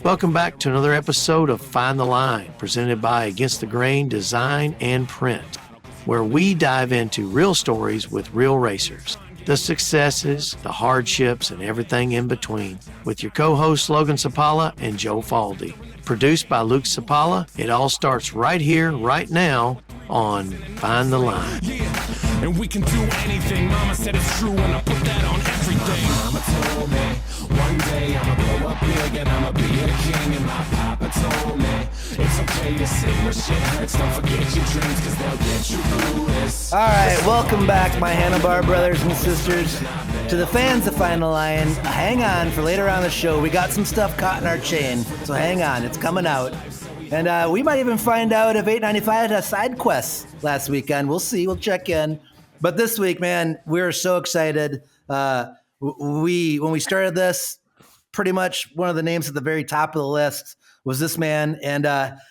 Welcome back to another episode of Find the Line, presented by Against the Grain Design and Print, where we dive into real stories with real racers, the successes, the hardships, and everything in between, with your co-hosts Logan Cipala and Joe Falde. Produced by Luke Cipala, it all starts right here, right now, on Find the Line. Yeah, and we can do anything. Mama said it's true, and I put that on everything. Mama told me one day I'ma blow up big and I'ma be a king. And my papa told me it's okay to sit where shit hurts. Don't forget your dreams, cause they'll get you through this. All right, welcome back, my handlebar brothers and sisters. To the fans of Find the Line, hang on for later on the show. We got some stuff caught in our chain, so hang on, it's coming out. And we might even find out if 895 had a side quest last weekend. We'll see, we'll check in. But this week, man, we're so excited. When we started this, pretty much one of the names at the very top of the list was this man. And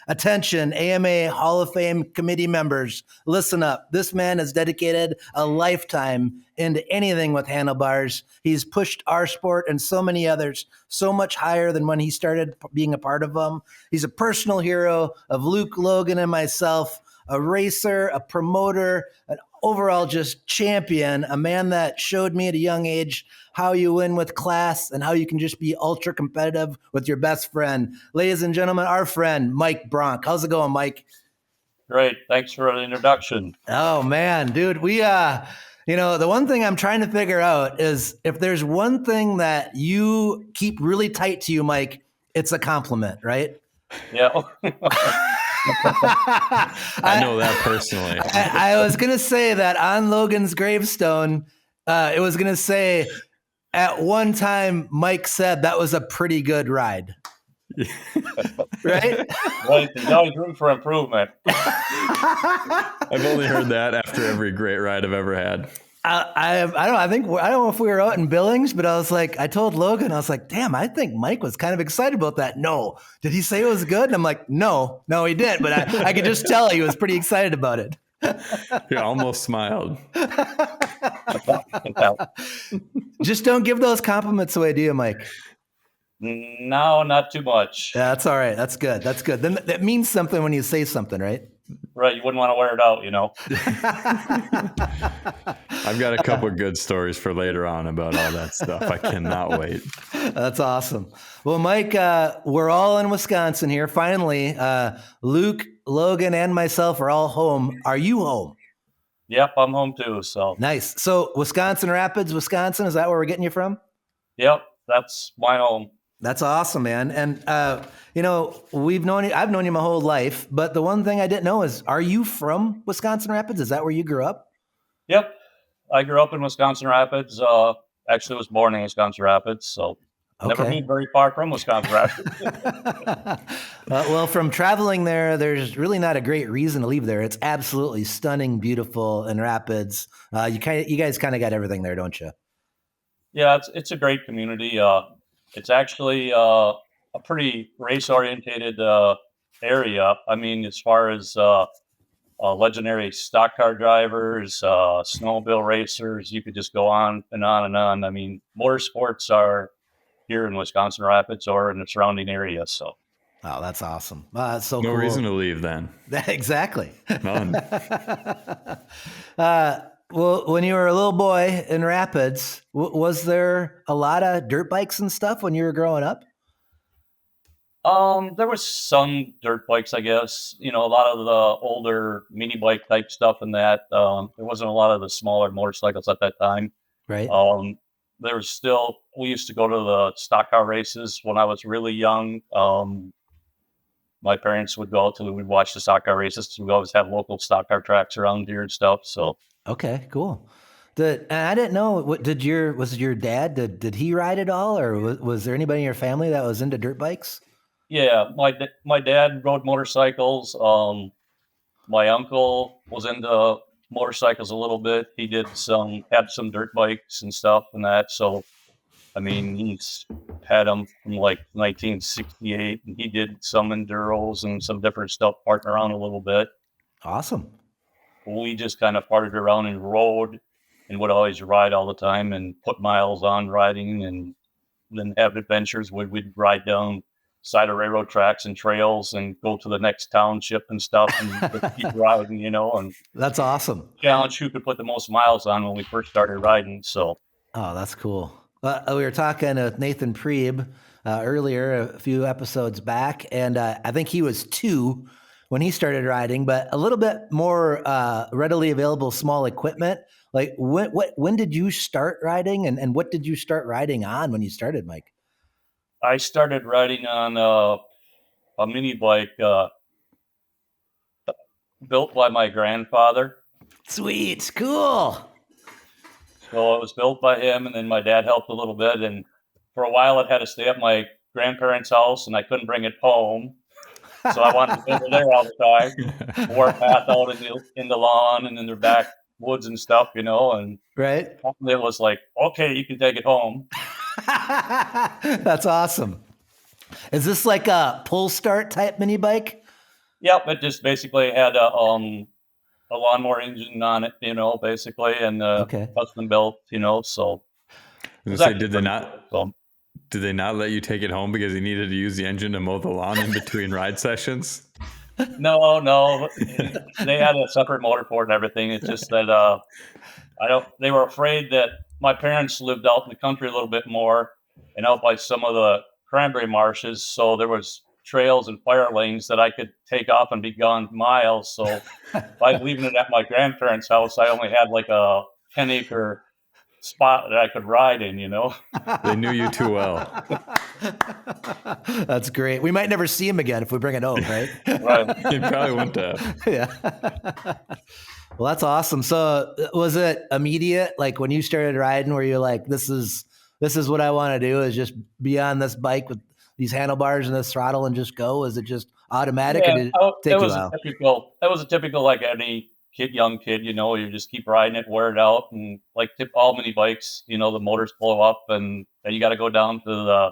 attention, AMA Hall of Fame committee members, listen up. This man has dedicated a lifetime into anything with handlebars. He's pushed our sport and so many others so much higher than when he started being a part of them. He's a personal hero of Luke, Logan, and myself, a racer, a promoter, an overall just champion, a man that showed me at a young age how you win with class and how you can just be ultra competitive with your best friend. Ladies and gentlemen, our friend, Mike Bronk. How's it going, Mike? Great. Thanks for the introduction. Oh, man, dude, the one thing I'm trying to figure out is if there's one thing that you keep really tight to you, Mike, it's a compliment, right? Yeah. I know that personally. I was going to say that on Logan's gravestone, it was going to say, at one time, Mike said that was a pretty good ride. Right? Right. There's always room for improvement. I've only heard that after every great ride I've ever had. I don't know if we were out in Billings, but I told Logan, I was like, damn, I think Mike was kind of excited about that. No. Did he say it was good? And I'm like, no, he didn't. But I could just tell he was pretty excited about it. He almost smiled. Just don't give those compliments away, do you, Mike? No, not too much. Yeah, that's all right. That's good. Then that means something when you say something, right? Right. You wouldn't want to wear it out, you know. I've got a couple of good stories for later on about all that stuff. I cannot wait. That's awesome. Well, Mike, we're all in Wisconsin here. Finally, Luke, Logan, and myself are all home. Are you home? Yep, I'm home too. So nice. So Wisconsin Rapids, Wisconsin, is that where we're getting you from? Yep, that's my home. That's awesome, man. And I've known you my whole life, but the one thing I didn't know is, are you from Wisconsin Rapids? Is that where you grew up? Yep, I grew up in Wisconsin Rapids. Actually, was born in Wisconsin Rapids, so never been very far from Wisconsin Rapids. Well, from traveling there, there's really not a great reason to leave there. It's absolutely stunning, beautiful in Rapids. You guys kind of got everything there, don't you? Yeah, it's a great community. It's actually a pretty race-oriented area. I mean, as far as legendary stock car drivers, snowmobile racers, you could just go on and on and on. I mean, motorsports are here in Wisconsin Rapids or in the surrounding area. So, oh, that's awesome. That's so no cool. reason to leave then. Exactly. None. Well, when you were a little boy in Rapids, was there a lot of dirt bikes and stuff when you were growing up? There was some dirt bikes, I guess. You know, a lot of the older mini bike type stuff and that. There wasn't a lot of the smaller motorcycles at that time. Right. There was still, we used to go to the stock car races when I was really young. My parents would go to, we'd watch the stock car races. We always have local stock car tracks around here and stuff. So. Okay, cool. I didn't know. Was your dad? Did he ride at all, or was there anybody in your family that was into dirt bikes? Yeah, my dad rode motorcycles. My uncle was into motorcycles a little bit. He had some dirt bikes and stuff and that. So, I mean, he's had them from like 1968, and he did some enduros and some different stuff, parting around a little bit. Awesome. We just kind of parted around and rode and would always ride all the time and put miles on riding. And then have adventures where we'd ride down side of railroad tracks and trails and go to the next township and stuff and just keep riding, and That's awesome. challenge who could put the most miles on when we first started riding. So, Oh, that's cool. We were talking with Nathan Preeb earlier, a few episodes back, and I think he was 2 when he started riding, but a little bit more readily available small equipment. Like when did you start riding, and what did you start riding on when you started, Mike? I started riding on a mini bike built by my grandfather. Sweet, cool. So it was built by him, and then my dad helped a little bit. And for a while, it had to stay at my grandparents' house, and I couldn't bring it home. So I wanted to go over there all the time. Wore a path out in the lawn and in their backwoods and stuff, and Right. it was like, okay, you can take it home. That's awesome. Is this like a pull start type mini bike? Yep, it just basically had a lawnmower engine on it, basically, and Okay. custom built, so. I was gonna say, did they not let you take it home because you needed to use the engine to mow the lawn in between ride sessions? No, they had a separate motor for it and everything. It's just that they were afraid that my parents lived out in the country a little bit more and out by some of the cranberry marshes, so there was trails and fire lanes that I could take off and be gone miles. So by leaving it at my grandparents' house, I only had like a 10-acre spot that I could ride in, They knew you too well. That's great. We might never see him again if we bring it home, right? Right. You probably wouldn't have. Yeah. Well, that's awesome. So was it immediate? Like when you started riding, where you're like, this is what I want to do, is just be on this bike with these handlebars and this throttle and just go? Is it just automatic? Yeah, or did it take it you was a while? that was a typical like any young kid, you just keep riding it, wear it out, and like all mini bikes, the motors blow up, and then you got to go down to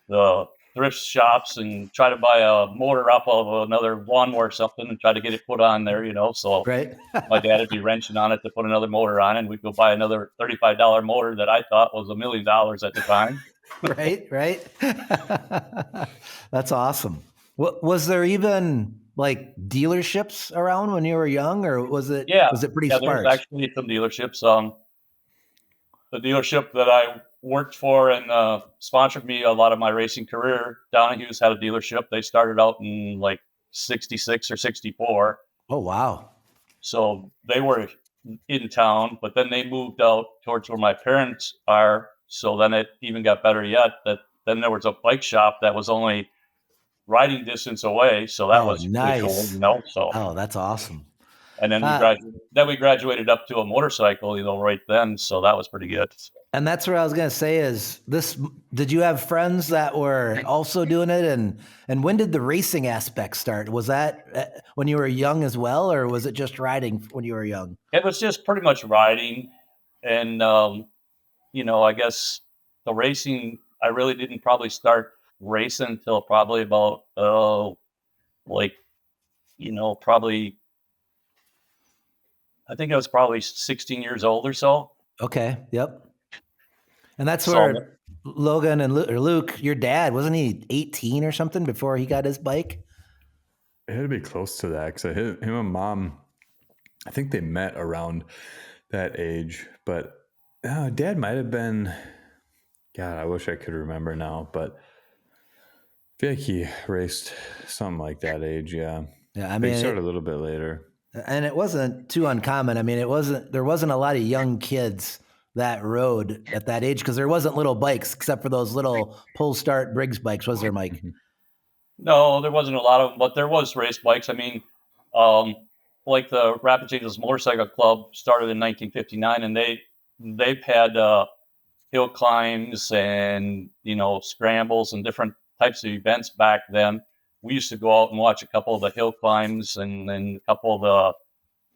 the thrift shops and try to buy a motor off of another lawnmower or something and try to get it put on there, So Right. my dad would be wrenching on it to put another motor on, and we'd go buy another $35 motor that I thought was $1 million at the time. Right. That's awesome. Was there even like dealerships around when you were young, or was it pretty there sparse? was actually some dealerships. The dealership that I worked for and sponsored me a lot of my racing career, Donahue's, had a dealership. They started out in like 66 or 64. Oh, wow. So they were in town, but then they moved out towards where my parents are. So then it even got better yet, that then there was a bike shop that was only riding distance away. So that was nice. pretty cool, So, Oh, that's awesome. and then we graduated up to a motorcycle, right then. So that was pretty good. And that's what I was going to say is this. Did you have friends that were also doing it? And when did the racing aspect start? Was that when you were young as well, or was it just riding when you were young? It was just pretty much riding. And, I guess the racing, I really didn't probably start racing until probably about, probably, I think I was probably 16 years old or so. Okay. Yep. And that's where Logan and Luke, your dad, wasn't he 18 or something before he got his bike? It had to be close to that because him and Mom, I think they met around that age. But Dad might have been, God, I wish I could remember now. But I feel like he raced something like that age, yeah. Yeah, I mean, he started a little bit later. And it wasn't too uncommon. I mean, there wasn't a lot of young kids that rode at that age because there wasn't little bikes except for those little pull start Briggs bikes, was there, Mike? No, there wasn't a lot of them, but there was race bikes. I mean, like the Rapids Angels Motorcycle Club started in 1959, and they've had hill climbs and scrambles and different types of events back then. We used to go out and watch a couple of the hill climbs and then a couple of the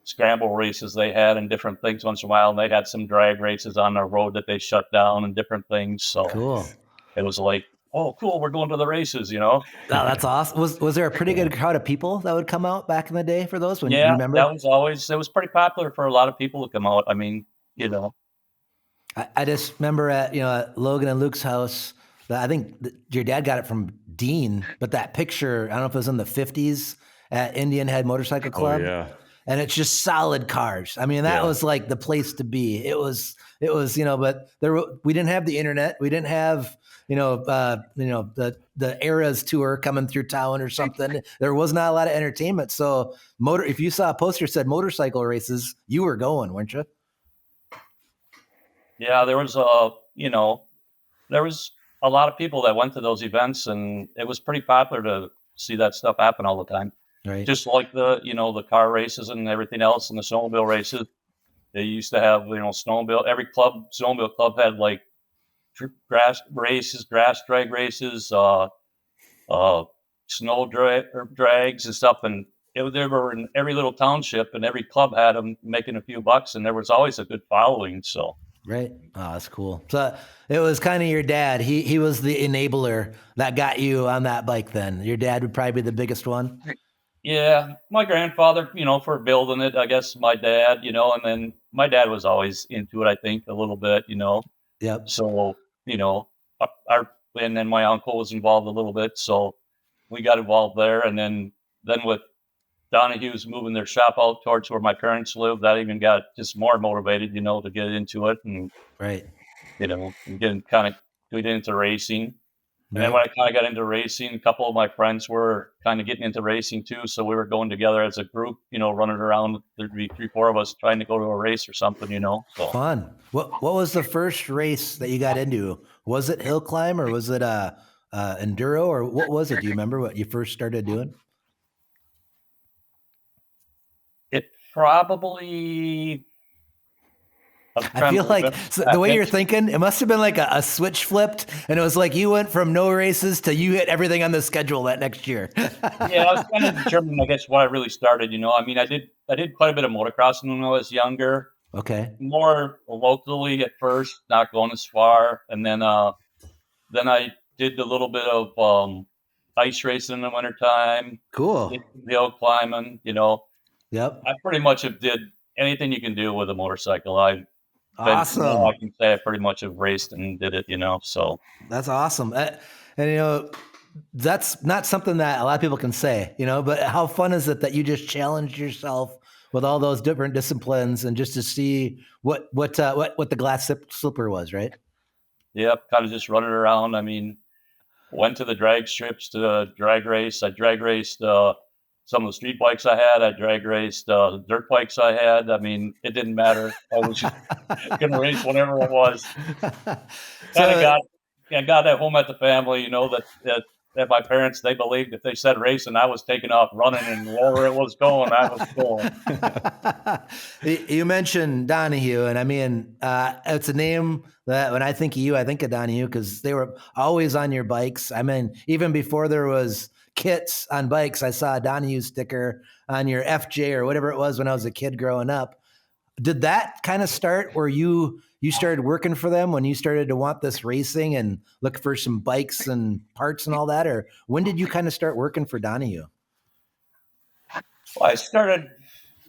scramble races they had and different things once in a while. And they had some drag races on the road that they shut down and different things. So cool. It was like, oh, cool, we're going to the races, Oh, that's awesome. Was there a pretty good crowd of people that would come out back in the day for those? Yeah, you remember? It was pretty popular for a lot of people to come out. I mean, I just remember at Logan and Luke's house. I think your dad got it from Dean, but that picture, I don't know if it was in the 50s at Indian Head Motorcycle Club. Oh yeah. And it's just solid cars. I mean, that was like the place to be. It was, but we didn't have the internet. We didn't have, the Eras tour coming through town or something. There was not a lot of entertainment. So if you saw a poster that said motorcycle races, you were going, weren't you? Yeah, there was there was a lot of people that went to those events, and it was pretty popular to see that stuff happen all the time. Right. Just like the car races and everything else, and the snowmobile races. They used to have snowmobile. Every snowmobile club had like grass drag races, snow drags and stuff, and they were in every little township, and every club had them making a few bucks, and there was always a good following. So. Right. Oh, that's cool. So it was kind of your dad. He was the enabler that got you on that bike then. Your dad would probably be the biggest one. Yeah, my grandfather, for building it, I guess my dad, and then my dad was always into it, I think, a little bit, Yep. So, and then my uncle was involved a little bit. So we got involved there. And then with Donahue's moving their shop out towards where my parents live, that even got just more motivated, to get into it and, right. And getting kind of get into racing. And Right. then when I kind of got into racing, a couple of my friends were kind of getting into racing too. So we were going together as a group, running around. There'd be 3-4 of us trying to go to a race or something, So Fun. What was the first race that you got into? Was it Hillclimb or was it enduro or what was it? Do you remember what you first started doing? It probably. I feel like the way you're thinking, it must have been like a switch flipped, and it was like you went from no races to you hit everything on the schedule that next year. Yeah, I was kind of determined, I guess, why I really started. I mean, I did quite a bit of motocrossing when I was younger. Okay. More locally at first, not going as far, and then I did a little bit of ice racing in the wintertime. Cool. Hill climbing, Yep. I pretty much did anything you can do with a motorcycle. Awesome. I can say I pretty much have raced and did it, so. That's awesome. And, that's not something that a lot of people can say, but how fun is it that you just challenged yourself with all those different disciplines and just to see what the glass slipper was, right? Yep. Kind of just running around. I mean, went to the drag strips to drag race. I drag raced, some of the street bikes I had. I drag raced dirt bikes I had. I mean, it didn't matter. I was just going to race whatever it was. I got at home at the family, that my parents, they believed if they said racing, I was taking off running, and wherever it was going, I was going. You mentioned Donahue, and I mean, it's a name that when I think of you, I think of Donahue because they were always on your bikes. I mean, even before there was kits on bikes, I saw a Donahue sticker on your FJ or whatever it was when I was a kid growing up. Did that kind of start where you started working for them when you started to want this racing and look for some bikes and parts and all that? Or when did you kind of start working for Donahue? Well, I started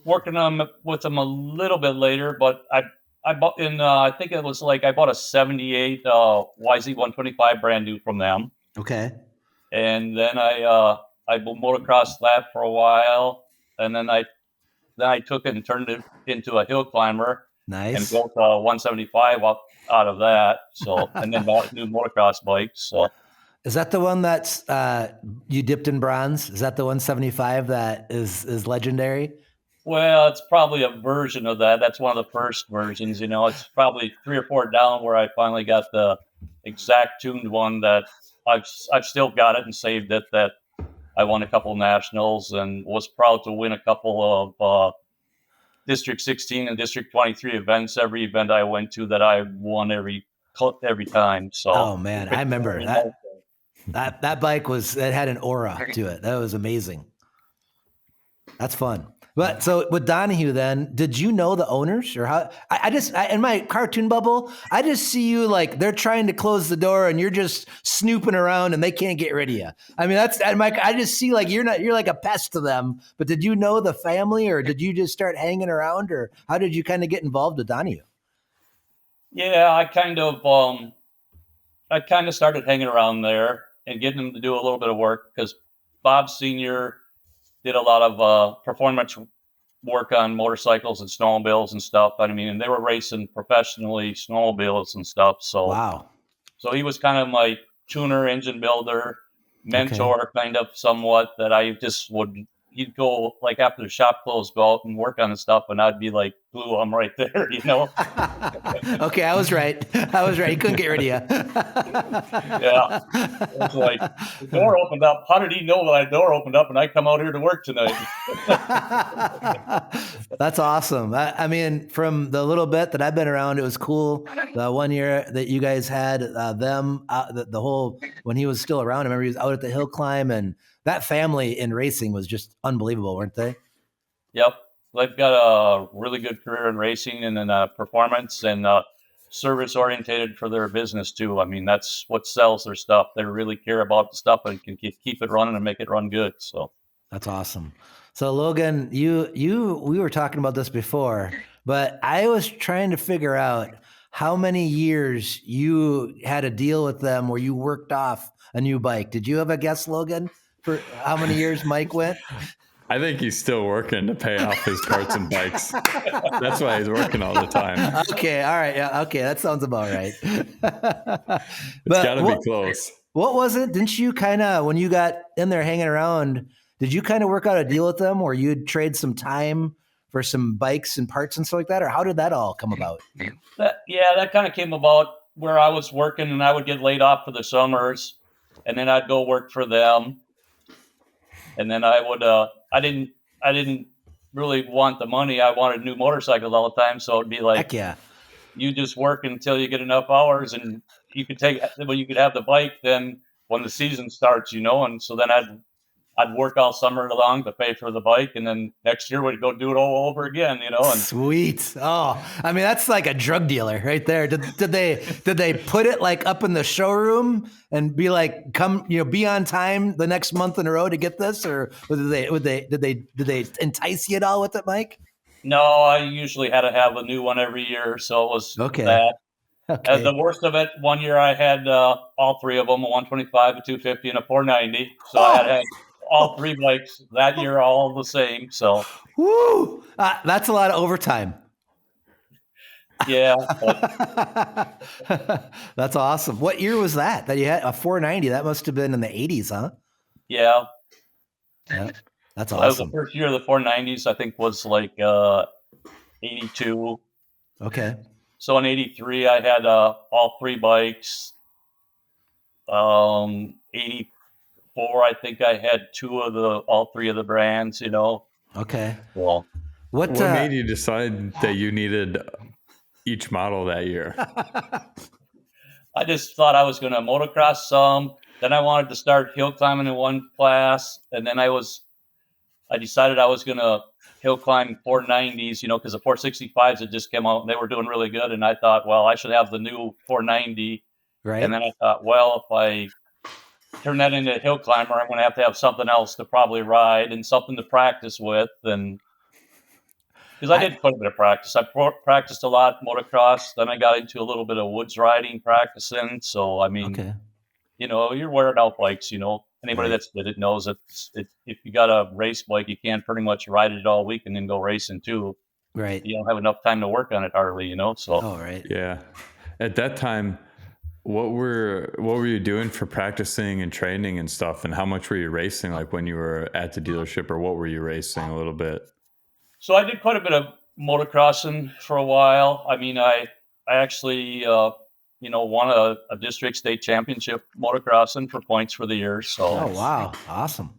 working with them a little bit later, but I bought I think it was like I bought a 78 YZ125 brand new from them. Okay. And then I motocrossed that for a while, and then I took it and turned it into a hill climber. Nice. And built a 175 up out of that. So, and then bought new motocross bikes. So, is that the one that's you dipped in bronze? Is that the 175 that is legendary? Well, it's probably a version of that. That's one of the first versions. It's probably 3 or 4 down where I finally got the exact tuned one that I've still got it and saved it. That I won a couple of nationals and was proud to win a couple of District 16 and District 23 events. Every event I went to that I won every time. So, oh man, I remember that bike it had an aura to it. That was amazing. That's fun. But so with Donahue, then, did you know the owners or how? I in my cartoon bubble, I just see you like they're trying to close the door and you're just snooping around and they can't get rid of you. I mean, I just see like you're like a pest to them. But did you know the family or did you just start hanging around or how did you kind of get involved with Donahue? Yeah, I kind of started hanging around there and getting them to do a little bit of work because Bob Senior did a lot of performance work on motorcycles and snowmobiles and stuff. I mean, and they were racing professionally snowmobiles and stuff. So Wow. he was kind of my tuner, engine builder, Okay. mentor, kind of somewhat. That I just would. He'd go like after the shop closed, go out and work on the stuff, and I'd be like, "Glue, I'm right there," you know. Okay, I was right. He couldn't get rid of you. Yeah, it was like the door opened up. How did he know that the door opened up and I come out here to work tonight? That's awesome. I mean, from the little bit that I've been around, it was cool. The one year that you guys had them, the whole, when he was still around, I remember he was out at the Hillclimb, and that family in racing was just unbelievable, weren't they? Yep, they've got a really good career in racing and then performance and service orientated for their business too. I mean, that's what sells their stuff. They really care about the stuff and can keep it running and make it run good. So That's awesome. So Logan, we were talking about this before, but I was trying to figure out how many years you had a deal with them where you worked off a new bike. Did you have a guess, Logan, for how many years Mike went? I think he's still working to pay off his parts and bikes. That's why he's working all the time. Okay, all right, yeah, okay, that sounds about right. It's got to be close. What was it? Didn't you kind of, when you got in there hanging around, did you kind of work out a deal with them where you'd trade some time for some bikes and parts and stuff like that? Or how did that all come about? that kind of came about where I was working and I would get laid off for the summers and then I'd go work for them. And then I would, I didn't really want the money. I wanted new motorcycles all the time. So it'd be like, Heck yeah. you just work until you get enough hours and you could you could have the bike then when the season starts, you know? And so then I'd work all summer long to pay for the bike. And then next year we'd go do it all over again, you know? And Sweet. Oh, I mean, that's like a drug dealer right there. Did they put it like up in the showroom and be like, come, be on time the next month in a row to get this? Or did they entice you at all with it, Mike? no, I usually had to have a new one every year. So it was Okay. that. Okay. The worst of it, one year I had all three of them, a 125, a 250, and a 490. So I had to have all three bikes that year, all the same. So, Woo! That's a lot of overtime. yeah. That's awesome. What year was that you had a 490? That must have been in the 80s, huh? Yeah. Yeah. That's That was the awesome. first year of the 490s, I think, was like 82. Okay. So in 83, I had all three bikes. 84, I think I had all three of the brands, you know. Okay. Well, What made you decide that you needed each model that year? I just thought I was going to motocross some. Then I wanted to start hill climbing in one class. And then I decided I was going to hill climb 490s, you know, because the 465s had just come out and they were doing really good. And I thought, well, I should have the new 490. right? And then I thought, well, if I turn that into a hill climber, I'm going to have something else to probably ride and something to practice with. And because I did quite a bit of practice. I practiced a lot motocross. Then I got into a little bit of woods riding practicing. So, I mean, Okay. you know, you're wearing out bikes, you know. Anybody Right. that's did it knows that if you got a race bike, you can't pretty much ride it all week and then go racing too. Right. You don't have enough time to work on it hardly, you know. So Oh, right. Yeah. At that time, what were you doing for practicing and training and stuff? And how much were you racing, like when you were at the dealership, or what were you racing a little bit? So I did quite a bit of motocrossing for a while. I mean, I actually, won a district state championship motocrossing for points for the year. So, Oh, wow. Awesome.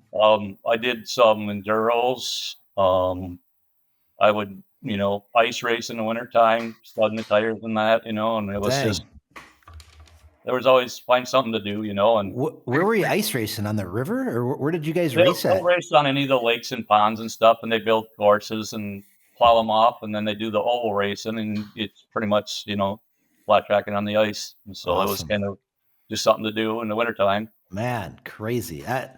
I did some enduros. I would, ice race in the wintertime, studding the tires and that, and it was Dang. just, there was always find something to do, and Where were you ice racing? On the river? Or where did you guys they'll race at? race on any of the lakes and ponds and stuff, and they build courses and plow them off, and then they do the oval racing, and it's pretty much, flat tracking on the ice. And so it was Awesome. kind of just something to do in the wintertime. Man, crazy. I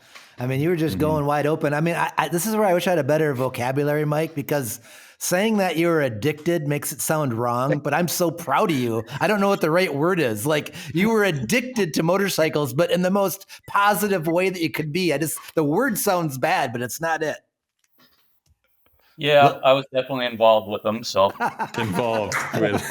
mean, you were just going wide open. I mean, this is where I wish I had a better vocabulary, Mike, because saying that you were addicted makes it sound wrong, but I'm so proud of you. I don't know what the right word is. Like, you were addicted to motorcycles, but in the most positive way that you could be. The word sounds bad, but it's not it. Yeah, I was definitely involved with them. So Involved with.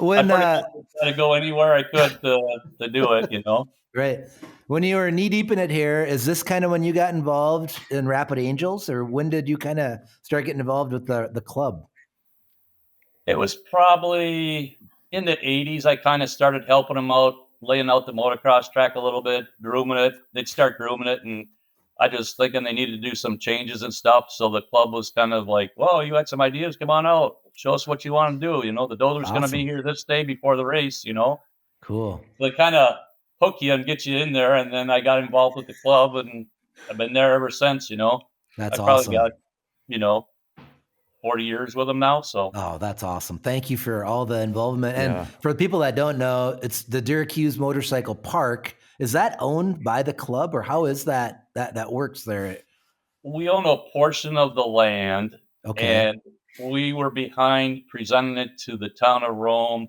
When I tried to go anywhere I could to do it, you know. right. When you were knee deep in it here, is this kind of when you got involved in Rapid Angels, or when did you kind of start getting involved with the club? It was probably in the 80s. I kind of started helping them out, laying out the motocross track a little bit, grooming it. They'd start grooming it, and I just thinking they needed to do some changes and stuff. So the club was kind of like, "Whoa, you had some ideas? Come on out, show us what you want to do." You know, the doler's going to be here this day before the race. You know, Cool. so they kind of hook you and get you in there. And then I got involved with the club, and I've been there ever since. You know, That's I probably awesome. got 40 years with them now. So Oh, that's awesome. Thank you for all the involvement. And Yeah. for the people that don't know, it's the Syracuse Motorcycle Park. Is that owned by the club, or how is that works there? we own a portion of the land, Okay. and we were behind presenting it to the town of Rome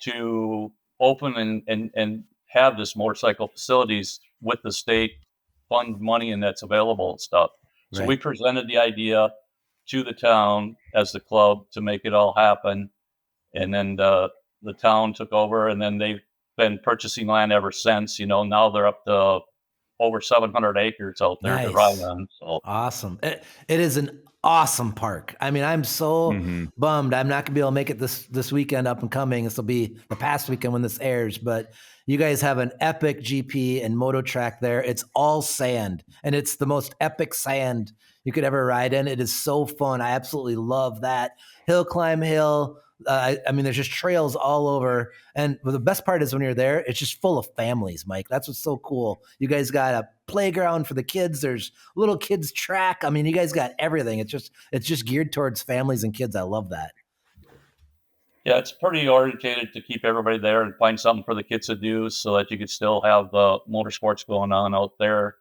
to open and have this motorcycle facilities with the state fund money and that's available and stuff. So we Right. presented the idea to the town as the club to make it all happen. And then the town took over, and then they've been purchasing land ever since. You know, now they're up to over 700 acres out there to ride Nice. on. So Awesome. It is an awesome park. I mean, I'm so bummed I'm not gonna be able to make it this weekend up and coming. This will be the past weekend when this airs, but you guys have an epic GP and moto track there. It's all sand, and it's the most epic sand you could ever ride in. It is so fun. I absolutely love that. Hillclimb hill. I mean, there's just trails all over. And the best part is when you're there, it's just full of families, Mike. That's what's so cool. You guys got a playground for the kids. There's little kids track. I mean, you guys got everything. It's just geared towards families and kids. I love that. yeah, it's pretty orientated to keep everybody there and find something for the kids to do so that you could still have the motorsports going on out there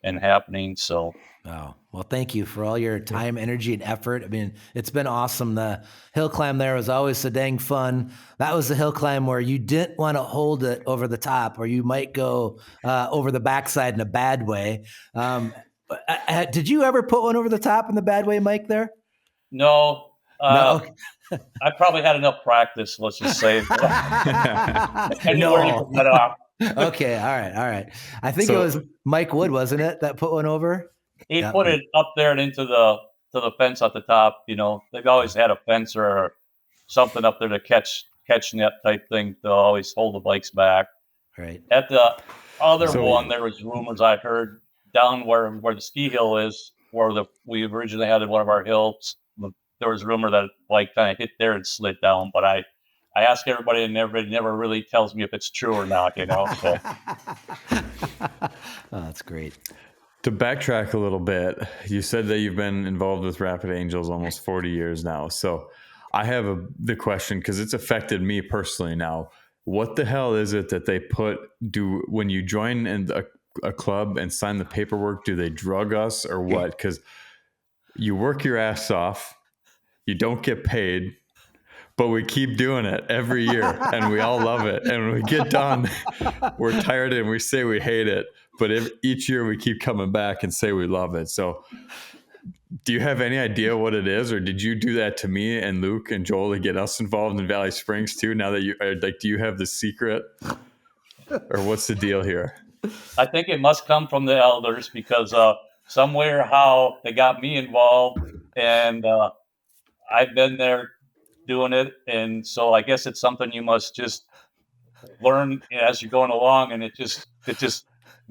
and happening. So Oh, well, thank you for all your time, energy, and effort. I mean, it's been awesome. The hill climb there was always so dang fun. That was the hill climb where you didn't want to hold it over the top, or you might go over the backside in a bad way. Did you ever put one over the top in the bad way, Mike, there? no, No. I probably had enough practice, let's just say. I knew where you No. could let off. Okay. All right. I think it So- was Mike Wood, wasn't it, that put one over? He Yeah. put it up there and into the fence at the top. You know, they've always had a fence or something up there to catch net type thing to always hold the bikes back. Right. At the other So- one, there was rumors I heard down where the ski hill is, where we originally had one of our hills. There was a rumor that bike kind of hit there and slid down, but I ask everybody, and everybody never really tells me if it's true or not. You know, so Oh, that's great. To backtrack a little bit, you said that you've been involved with Rapid Angels almost 40 years now. So I have the question, because it's affected me personally now. What the hell is it that they do when you join in a club and sign the paperwork? Do they drug us or what? Because you work your ass off, you don't get paid, but we keep doing it every year and we all love it. And when we get done, we're tired and we say we hate it. But each year we keep coming back and say we love it. So do you have any idea what it is? Or did you do that to me and Luke and Joel to get us involved in Valley Springs too? Now that do you have the secret? Or what's the deal here? I think it must come from the elders, because somewhere how they got me involved, and I've been there doing it, and so I guess it's something you must just learn as you're going along, and it just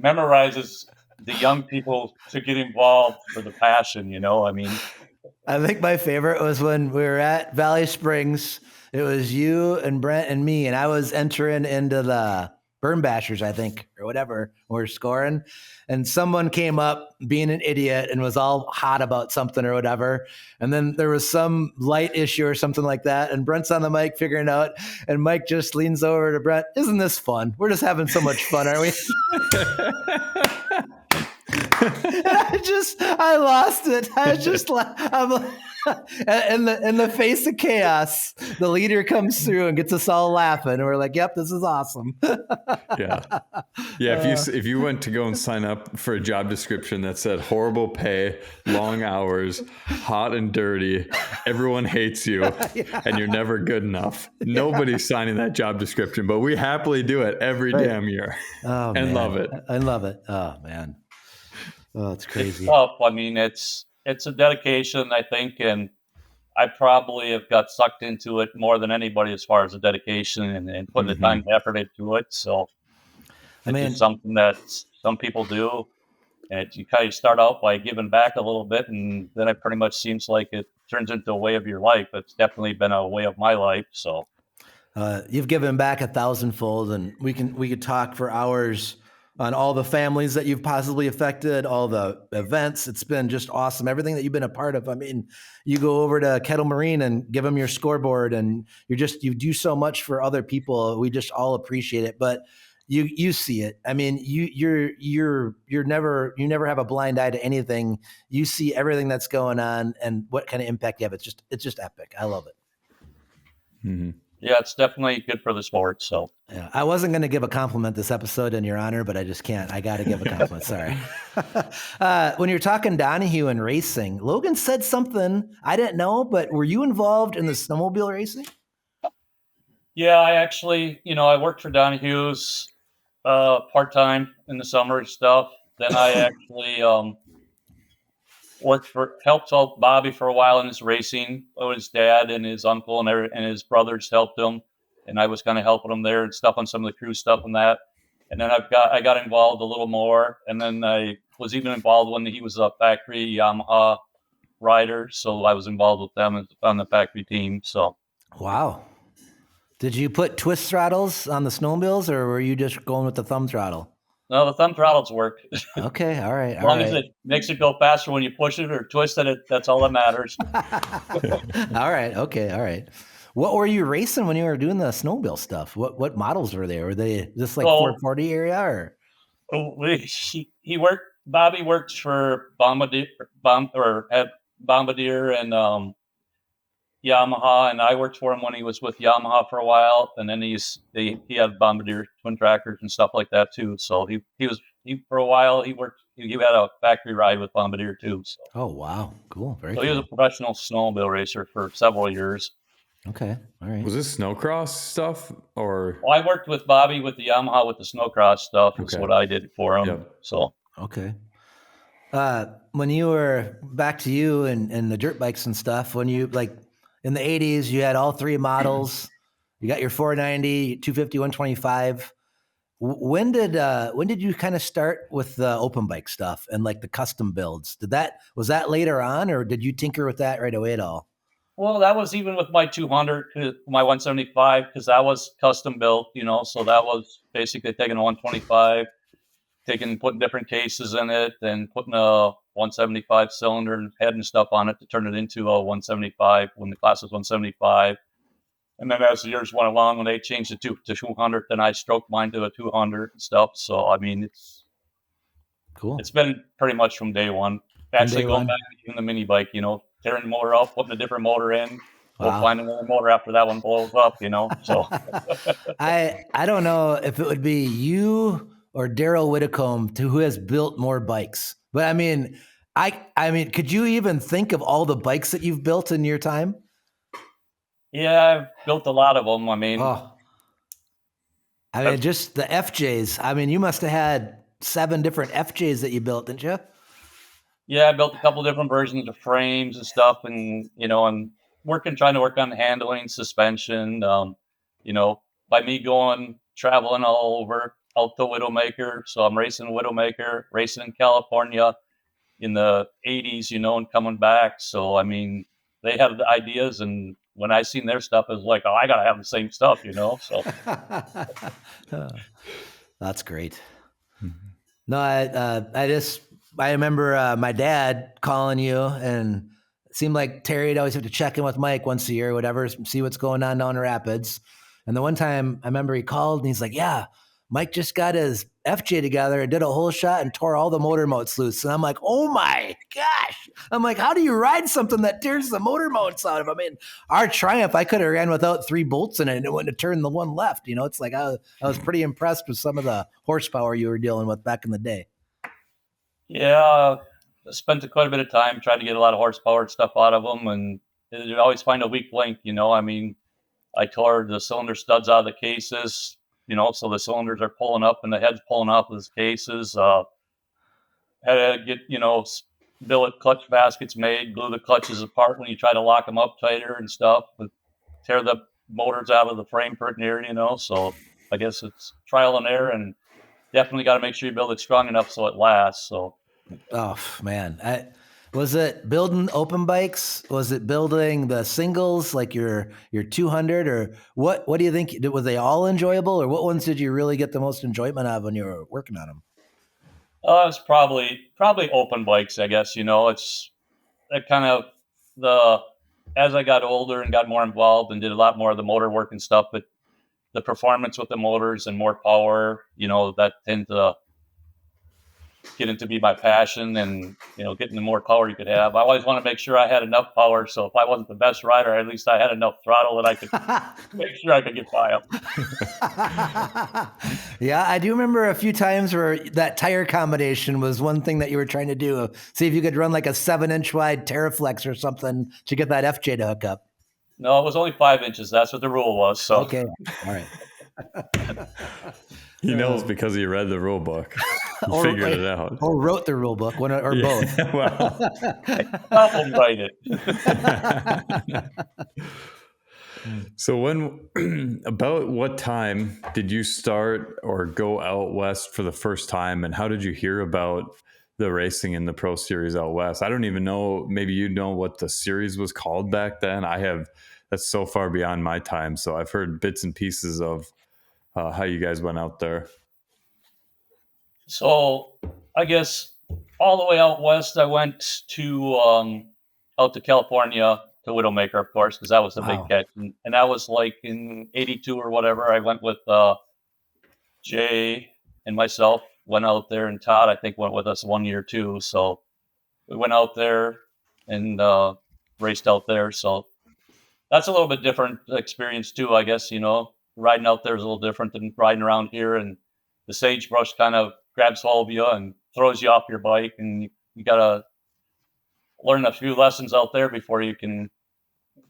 memorizes the young people to get involved for the passion. You know, I mean, I think my favorite was when we were at Valley Springs. It was you and Brent and me, and I was entering into Burn Bashers, I think, or whatever, were scoring. And someone came up being an idiot and was all hot about something or whatever. And then there was some light issue or something like that. And Brent's on the mic figuring out. And Mike just leans over to Brent. Isn't this fun? We're just having so much fun, aren't we? I lost it. I was just, I'm like, in the face of chaos, the leader comes through and gets us all laughing. And we're like, yep, this is awesome. Yeah. If you went to go and sign up for a job description that said horrible pay, long hours, hot and dirty, everyone hates you, and you're never good enough, nobody's signing that job description, but we happily do it every damn year. Oh, and man. love it. I love it. Oh, man. Oh, it's crazy. It's tough. I mean, it's a dedication, I think, and I probably have got sucked into it more than anybody as far as the dedication and putting the time and effort into it. So it's something that some people do, and you kind of start out by giving back a little bit, and then it pretty much seems like it turns into a way of your life. It's definitely been a way of my life. So you've given back 1,000-fold, and we could talk for hours on all the families that you've possibly affected, all the events. It's been just awesome. Everything that you've been a part of. I mean, you go over to Kettle Marine and give them your scoreboard, and you do so much for other people. We just all appreciate it, but you see it. I mean, you never have a blind eye to anything. You see everything that's going on and what kind of impact you have. It's just epic. I love it. Mm-hmm. Yeah, it's definitely good for the sport. So yeah, I wasn't going to give a compliment this episode in your honor, but I just can't. I got to give a compliment. Sorry. When you're talking Donahue and racing, Logan said something I didn't know, but were you involved in the snowmobile racing? Yeah, I actually, I worked for Donahue's part-time in the summer and stuff. Then I actually helped out Bobby for a while in his racing. His dad and his uncle and his brothers helped him, and I was kind of helping him there and stuff on some of the crew stuff and that. And then I got involved a little more, and then I was even involved when he was a factory Yamaha rider, so I was involved with them on the factory team. So wow. Did you put twist throttles on the snowmobiles, or were you just going with the thumb throttle? No, the thumb throttles work. Okay, all right. As long as it makes it go faster when you push it or twist it, that's all that matters. All right, okay, all right. What were you racing when you were doing the snowmobile stuff? What models were they? Were they just like 440 area or? Bobby worked for Bombardier and Yamaha, and I worked for him when he was with Yamaha for a while, and then he had Bombardier twin trackers and stuff like that too. So he for a while he had a factory ride with Bombardier too. So. Oh wow, cool, very cool. He was a professional snowmobile racer for several years. Okay, all right. Was this snowcross stuff or? Well, I worked with Bobby with the Yamaha with the snowcross stuff. That's what I did for him. Yep. So okay. When you were back to you and the dirt bikes and stuff, when you in the 80s, you had all three models. You got your 490, 250, 125. When did you kind of start with the open bike stuff and like the custom builds? Was that later on, or did you tinker with that right away at all? Well, that was even with my 200, my 175, because that was custom built, so that was basically taking a 125, putting different cases in it and putting a 175 cylinder and head and stuff on it to turn it into a 175 when the class was 175. And then as the years went along, when they changed it to 200, then I stroked mine to a 200 and stuff. So, I mean, it's cool. It's been pretty much from day one. Actually, going back to even the mini bike, tearing the motor off, putting a different motor in, we'll find another motor after that one blows up, So I don't know if it would be you or Daryl Whitcomb who has built more bikes. But I mean, could you even think of all the bikes that you've built in your time? Yeah, I've built a lot of them. I mean, just the FJs. I mean, you must have had 7 different FJs that you built, didn't you? Yeah, I built a couple different versions of frames and stuff, and and trying to work on handling, suspension. By me traveling all over, out to Widowmaker. So I'm racing Widowmaker, racing in California in the 80s, and coming back. So, I mean, they have the ideas and when I seen their stuff, it was like, oh, I gotta have the same stuff, you know. So That's great. No, I remember my dad calling you, and it seemed like Terry'd always have to check in with Mike once a year or whatever, see what's going on down in Rapids. And the one time I remember he called and he's like, yeah, Mike just got his FJ together and did a whole shot and tore all the motor motes loose. And I'm like, oh my gosh. I'm like, how do you ride something that tears the motor motes out of? I mean, our Triumph, I could have ran without 3 bolts in it and it wouldn't have turned the one left. You know, it's like I was pretty impressed with some of the horsepower you were dealing with back in the day. yeah, I spent quite a bit of time trying to get a lot of horsepower and stuff out of them, and you always find a weak link, you know. I mean, I tore the cylinder studs out of the cases, you know, so the cylinders are pulling up and the head's pulling off of the cases. Had to get, you know, billet clutch baskets made, glue the clutches apart when you try to lock them up tighter and stuff, but tear the motors out of the frame pretty near, you know. So I guess it's trial and error, and definitely got to make sure you build it strong enough so it lasts. So, Oh man, was it building open bikes? Was it building the singles like your 200, or what? What do you think? Was they all enjoyable, or what ones did you really get the most enjoyment out of when you were working on them? it's probably open bikes, I guess. You know, it's that kind of as I got older and got more involved and did a lot more of the motor work and stuff, but the performance with the motors and more power, you know, that tend to get into be my passion, and, you know, getting the more power you could have. I always want to make sure I had enough power, so if I wasn't the best rider, at least I had enough throttle that I could make sure I could get by up. Yeah, I do remember a few times where that tire combination was one thing that you were trying to do. See if you could run like a 7-inch wide Terraflex or something to get that FJ to hook up. No, it was only 5 inches. That's what the rule was. So Okay, all right. He knows because he read the rule book. He figured it out. Or wrote the rule book, or both. Well, I will write it. so about what time did you start or go out west for the first time, and how did you hear about the racing in the Pro Series out west? I don't even know. Maybe you know what the series was called back then. That's so far beyond my time. So I've heard bits and pieces of how you guys went out there. So I guess all the way out west, I went to out to California to Widowmaker, of course, because that was the big catch. And that was like in 82 or whatever. I went with Jay and myself, went out there, and Todd, I think, went with us 1 year too. So we went out there and raced out there. So that's a little bit different experience too, I guess. You know, riding out there is a little different than riding around here, and the sagebrush kind of grabs hold of you and throws you off your bike, and you got to learn a few lessons out there before you can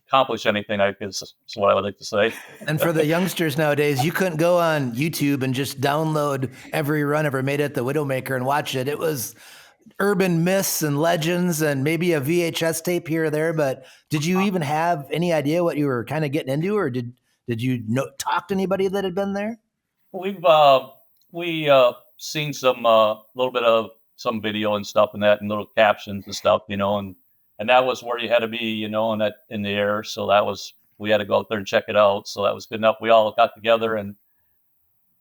accomplish anything, I guess is what I would like to say. And for the youngsters nowadays, you couldn't go on YouTube and just download every run ever made at the Widowmaker and watch it. It was urban myths and legends and maybe a VHS tape here or there. But did you even have any idea what you were kind of getting into, or did you talk to anybody that had been there? We've seen some little bit of some video and stuff and that, and little captions and stuff, you know, and that was where you had to be, you know, in the air. So we had to go out there and check it out. So that was good enough. We all got together and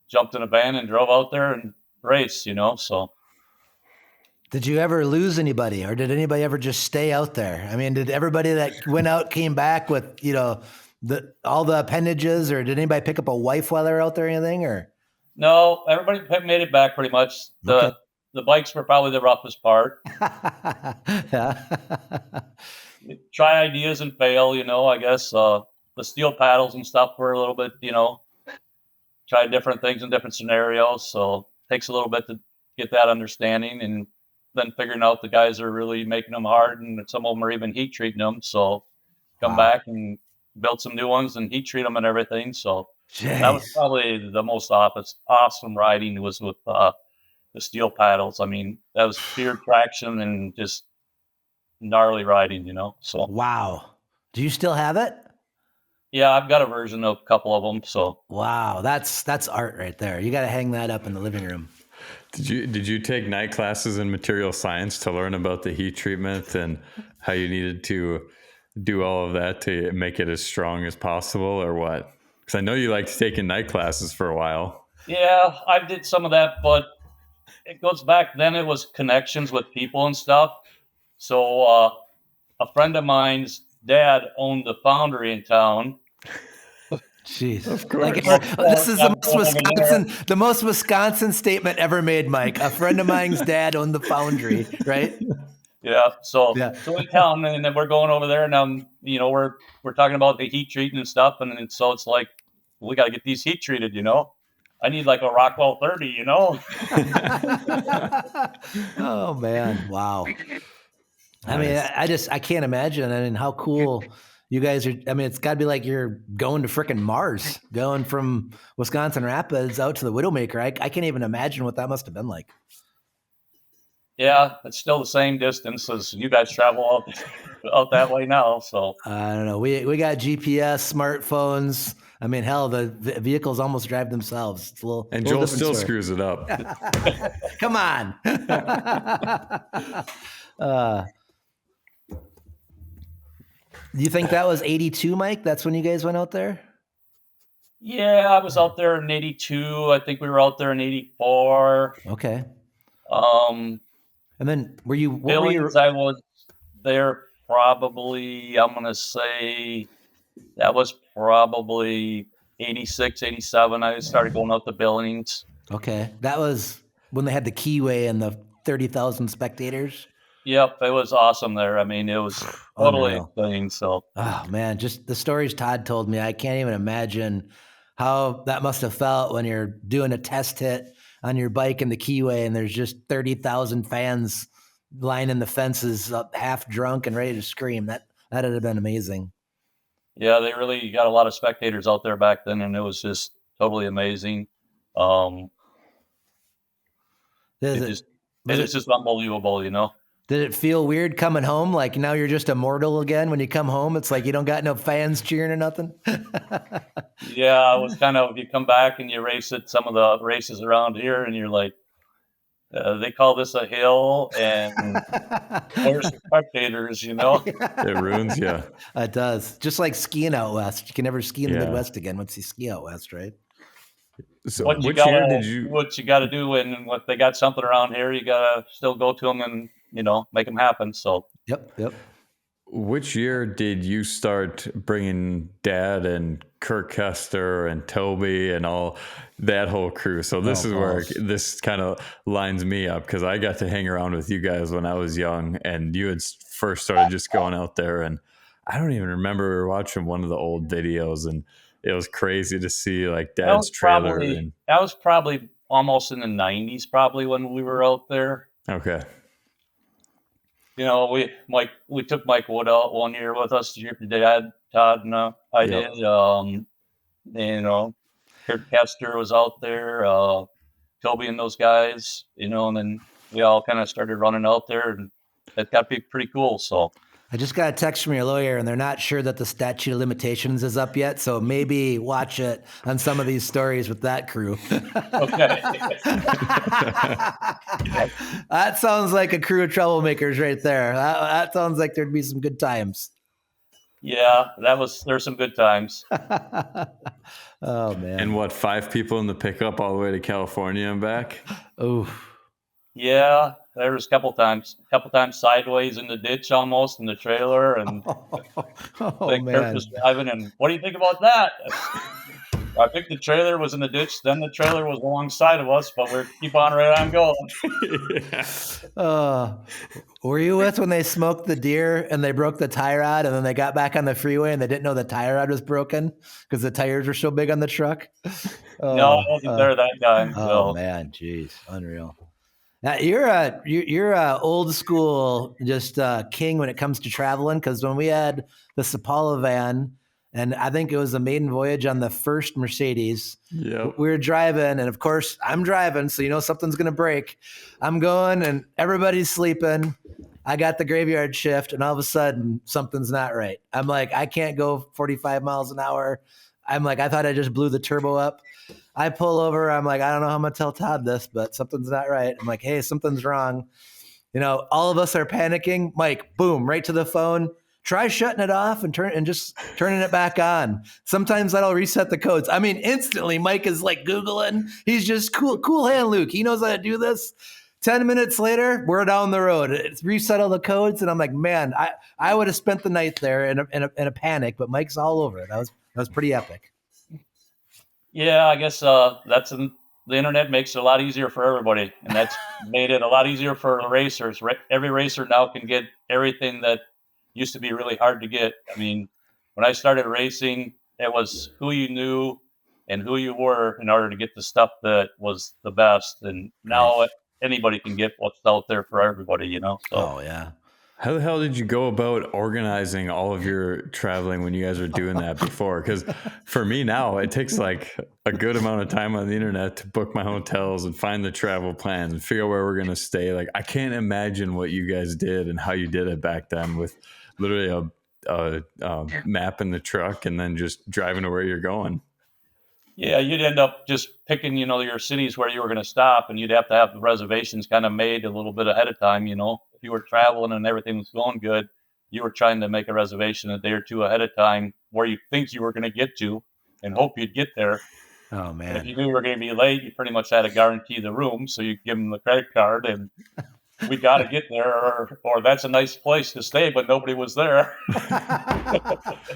jumped in a van and drove out there and raced, you know. So did you ever lose anybody, or did anybody ever just stay out there? I mean, did everybody that went out came back with, you know, all the appendages, or did anybody pick up a wife while they were out there or anything? Or no, everybody made it back pretty much. The bikes were probably the roughest part. Try ideas and fail, you know, I guess. The steel paddles and stuff were a little bit, you know, try different things in different scenarios. So it takes a little bit to get that understanding, and then figuring out the guys are really making them hard, and some of them are even heat treating them. So come back and build some new ones and heat treat them and everything. So that was probably the most awesome riding, was with the steel paddles. I mean, that was pure traction and just gnarly riding, you know. So wow. Do you still have it? Yeah, I've got a version of a couple of them. So wow, that's art right there. You got to hang that up in the living room. Did you take night classes in material science to learn about the heat treatment and how you needed to do all of that to make it as strong as possible, or what? Because I know you liked taking night classes for a while. Yeah, I did some of that, but it goes back then. It was connections with people and stuff. So a friend of mine's dad owned the foundry in town. Jeez. Of course. This is the most Wisconsin statement ever made, Mike. A friend of mine's dad owned the foundry, right? Yeah. So in town, and then we're going over there, and we're talking about the heat treating and stuff, and so it's like we got to get these heat treated. I need like a Rockwell 30. Oh man, wow. I mean, I can't imagine. I mean, how cool you guys are. I mean, it's got to be like you're going to frickin' Mars, going from Wisconsin Rapids out to the Widowmaker. I can't even imagine what that must have been like. Yeah, it's still the same distance as you guys travel out that way now. So I don't know. We got GPS, smartphones. I mean, hell, the vehicles almost drive themselves. It's a little, and little Joel still story. screws it up. Come on. You think that was 82, Mike? That's when you guys went out there? Yeah, I was out there in 82. I think we were out there in 84. Okay. And then were you? Billings, I was there probably, I'm going to say that was probably 86, 87. I started going out to Billings. Okay. That was when they had the Keyway and the 30,000 spectators. Yep, it was awesome there. I mean, it was totally insane. So, oh man, just the stories Todd told me, I can't even imagine how that must have felt when you're doing a test hit on your bike in the Keyway and there's just 30,000 fans lining the fences up, half drunk and ready to scream. That would have been amazing. Yeah, they really got a lot of spectators out there back then, and it was just totally amazing. It's just unbelievable, Did it feel weird coming home? Like now you're just immortal again when you come home? It's like you don't got no fans cheering or nothing? Yeah, it was kind of, you come back and you race at some of the races around here and you're like, they call this a hill and there's spectators, It ruins you. It does. Just like skiing out west. You can never ski in the Midwest again once you ski out west, right? So what you got to do, and if they got something around here, you got to still go to them and, make them happen. So, Yep. Which year did you start bringing Dad and Kirk Kester and Toby and all that whole crew? So this is where this kind of lines me up, because I got to hang around with you guys when I was young, and you had first started just going out there. And I don't even remember, we were watching one of the old videos, and it was crazy to see like Dad's trailer. That was probably almost in the 90s, probably when we were out there. Okay. We took Mike Wood out one year with us. Dad, Todd, and I did. Kirk Kester was out there, Toby and those guys. And then we all kind of started running out there, and that got to be pretty cool. So. I just got a text from your lawyer, and they're not sure that the statute of limitations is up yet, so maybe watch it on some of these stories with that crew. Okay. That sounds like a crew of troublemakers right there. That sounds like there'd be some good times. Yeah, there's some good times. Oh, man. And 5 people in the pickup all the way to California and back? Oh. Yeah. There was a couple times sideways in the ditch almost in the trailer, and man. Kirk was driving, and what do you think about that? I think the trailer was in the ditch, then the trailer was alongside of us, but we're keep on right on going. Were you with when they smoked the deer and they broke the tie rod, and then they got back on the freeway and they didn't know the tie rod was broken because the tires were so big on the truck? No, I wasn't there that time. Oh man, geez, unreal. Now, you're a old school just king when it comes to traveling, because when we had the Cipala van, and I think it was the maiden voyage on the first Mercedes, we were driving, and of course I'm driving, so something's going to break. I'm going and everybody's sleeping. I got the graveyard shift, and all of a sudden something's not right. I'm like, I can't go 45 miles an hour. I'm like, I thought I just blew the turbo up. I pull over. I'm like, I don't know how I'm going to tell Todd this, but something's not right. I'm like, hey, something's wrong. All of us are panicking. Mike, boom, right to the phone. try shutting it off and just turning it back on. Sometimes that'll reset the codes. I mean, instantly Mike is like Googling. He's just cool hand Luke. He knows how to do this. 10 minutes later, we're down the road. It's reset all the codes. And I'm like, man, I would have spent the night there in a panic, but Mike's all over it. That was pretty epic. Yeah, I guess the internet makes it a lot easier for everybody, and that's made it a lot easier for the racers. Every racer now can get everything that used to be really hard to get. I mean, when I started racing, it was who you knew and who you were in order to get the stuff that was the best. And now anybody can get what's out there for everybody, you know? So. Oh, yeah. How the hell did you go about organizing all of your traveling when you guys were doing that before? Because for me now, it takes like a good amount of time on the internet to book my hotels and find the travel plans and figure out where we're going to stay. Like, I can't imagine what you guys did and how you did it back then with literally a map in the truck and then just driving to where you're going. Yeah, you'd end up just picking, your cities where you were going to stop, and you'd have to have the reservations kind of made a little bit ahead of time, If you were traveling and everything was going good, you were trying to make a reservation a day or two ahead of time where you think you were going to get to and hope you'd get there. Oh, man. And if you knew you were going to be late, you pretty much had to guarantee the room. So you give them the credit card and we got to get there, or that's a nice place to stay, but nobody was there.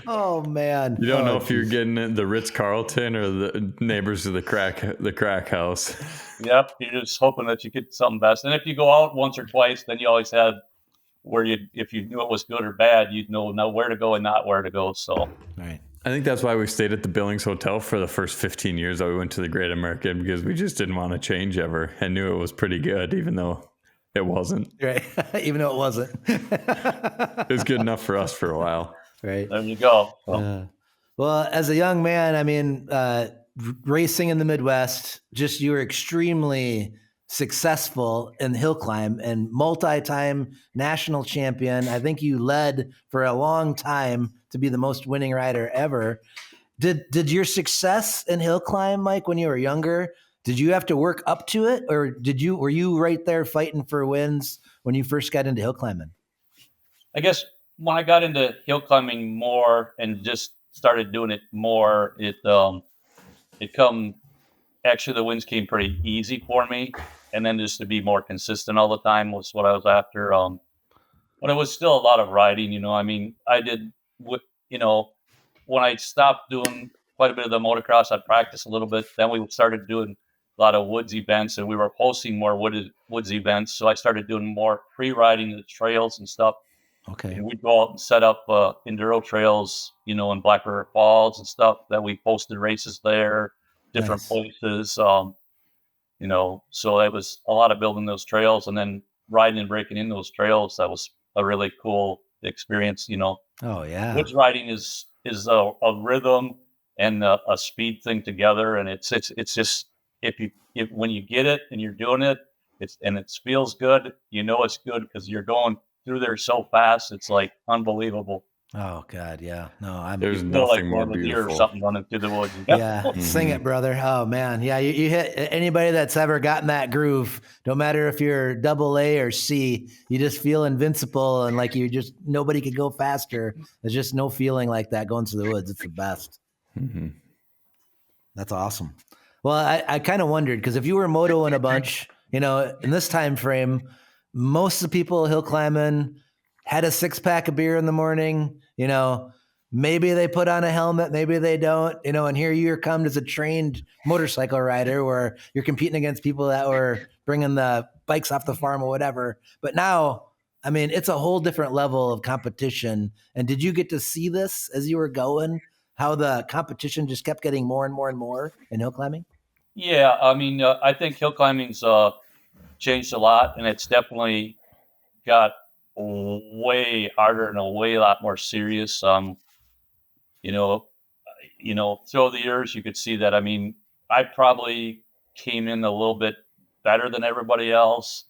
Oh, man. You don't know if you're getting the Ritz-Carlton or the neighbors of the crack house. Yep, you're just hoping that you get something best. And if you go out once or twice, then you always had if you knew it was good or bad, you'd know where to go and not where to go. So, right. I think that's why we stayed at the Billings Hotel for the first 15 years that we went to the Great American, because we just didn't want to change ever and knew it was pretty good, even though it wasn't. Right. Even though it wasn't. It was good enough for us for a while. Right. There you go. So. Well, as a young man, I mean, racing in the Midwest, you were extremely successful in Hillclimb and multi-time national champion. I think you led for a long time to be the most winning rider ever. Did your success in Hillclimb, Mike, when you were younger, did you have to work up to it, or were you right there fighting for wins when you first got into hill climbing? I guess when I got into hill climbing more and just started doing it more, the wins came pretty easy for me, and then just to be more consistent all the time was what I was after. But it was still a lot of riding, I mean, I did, when I stopped doing quite a bit of the motocross, I'd practice a little bit. Then we started doing a lot of woods events, and we were hosting more woods events. So I started doing more free-riding the trails and stuff. Okay. And we'd go out and set up enduro trails, in Black River Falls and stuff that we posted races there, different places. So it was a lot of building those trails and then riding and breaking in those trails. That was a really cool experience, Oh, yeah. Woods riding is a rhythm and a speed thing together, and it's just when you get it and you're doing it, it feels good. It's good because you're going through there so fast. It's like unbelievable. Oh God, yeah. No, There's feel nothing like more deer beautiful. or something running through the woods. Yeah, sing it, brother. Oh man, yeah. You hit anybody that's ever gotten that groove. No matter if you're AA or C, you just feel invincible and like nobody could go faster. There's just no feeling like that going through the woods. It's the best. Mm-hmm. That's awesome. Well, I kind of wondered because if you were motoing a bunch, in this time frame, most of the people hill climbing had a 6-pack of beer in the morning. Maybe they put on a helmet, maybe they don't. And here you come as a trained motorcycle rider where you're competing against people that were bringing the bikes off the farm or whatever. But now, I mean, it's a whole different level of competition. And did you get to see this as you were going? How the competition just kept getting more and more and more in hill climbing? Yeah, I mean, I think hill climbing's changed a lot, and it's definitely got way harder and a lot more serious. Through the years, you could see that. I mean, I probably came in a little bit better than everybody else,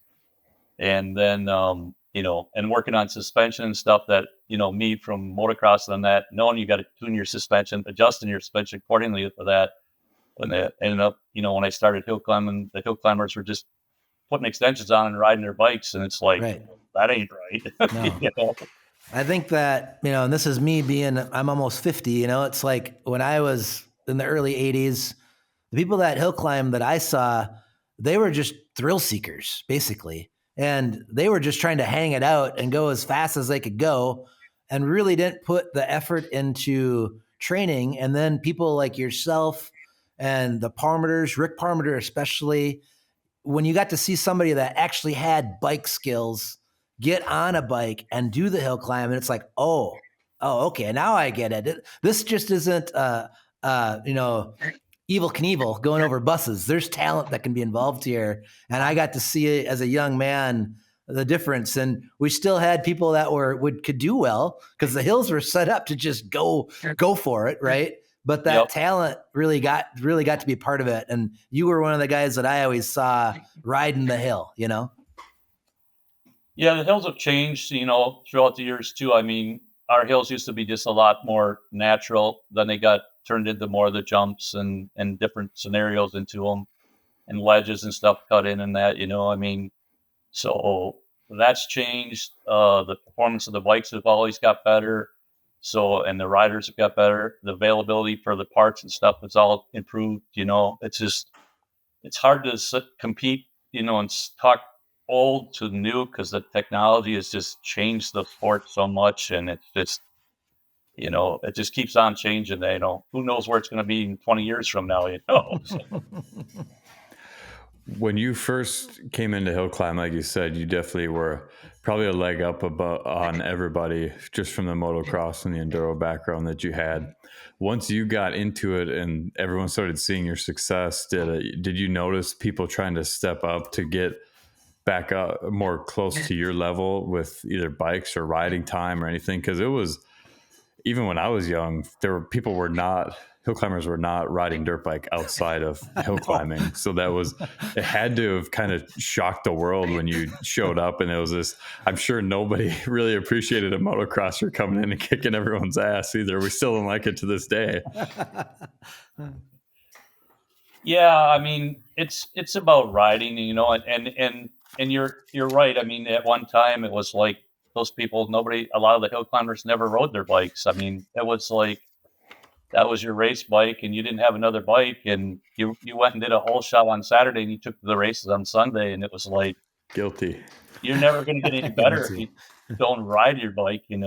and then and working on suspension and stuff that me from motocross and that, knowing you got to tune your suspension, adjusting your suspension accordingly for that. When they ended up, when I started hill climbing, the hill climbers were just putting extensions on and riding their bikes, and it's like, Right. that ain't right. No. I think that, and this is me I'm almost 50, it's like when I was in the early 80s, the people that hill climb that I saw, they were just thrill seekers, basically. And they were just trying to hang it out and go as fast as they could go and really didn't put the effort into training. And then people like yourself and the Parmeters, Rick Parmeter especially, when you got to see somebody that actually had bike skills get on a bike and do the hill climb, and it's like, okay, now I get it. This just isn't, Evil Knievel going over buses. There's talent that can be involved here, and I got to see it as a young man, the difference. And we still had people that could do well because the hills were set up to just go for it, right? But that talent really got to be part of it. And you were one of the guys that I always saw riding the hill, Yeah, the hills have changed, throughout the years too. I mean, our hills used to be just a lot more natural. Then they got turned into more of the jumps and different scenarios into them, and ledges and stuff cut in and that, I mean, so that's changed. The performance of the bikes have always got better. So, and the riders have got better. The availability for the parts and stuff has all improved. It's hard to compete, and talk old to new because the technology has just changed the sport so much, and it's just, it just keeps on changing. Who knows where it's going to be in 20 years from now? So. When you first came into hill climb, like you said, you definitely were probably a leg up on everybody just from the motocross and the enduro background that you had. Once you got into it and everyone started seeing your success, did you notice people trying to step up to get back up more close to your level with either bikes or riding time or anything? Because it was, even when I was young, hill climbers were not riding dirt bike outside of hill climbing. So it had to have kind of shocked the world when you showed up, and it was this, I'm sure nobody really appreciated a motocrosser coming in and kicking everyone's ass either. We still don't like it to this day. Yeah, I mean, it's about riding, and you're right. I mean, at one time it was like those people, a lot of the hill climbers never rode their bikes. I mean, it was like, that was your race bike and you didn't have another bike, and you went and did a whole shot on Saturday and you took the races on Sunday, and it was like, guilty. You're never going to get any better if you don't ride your bike, and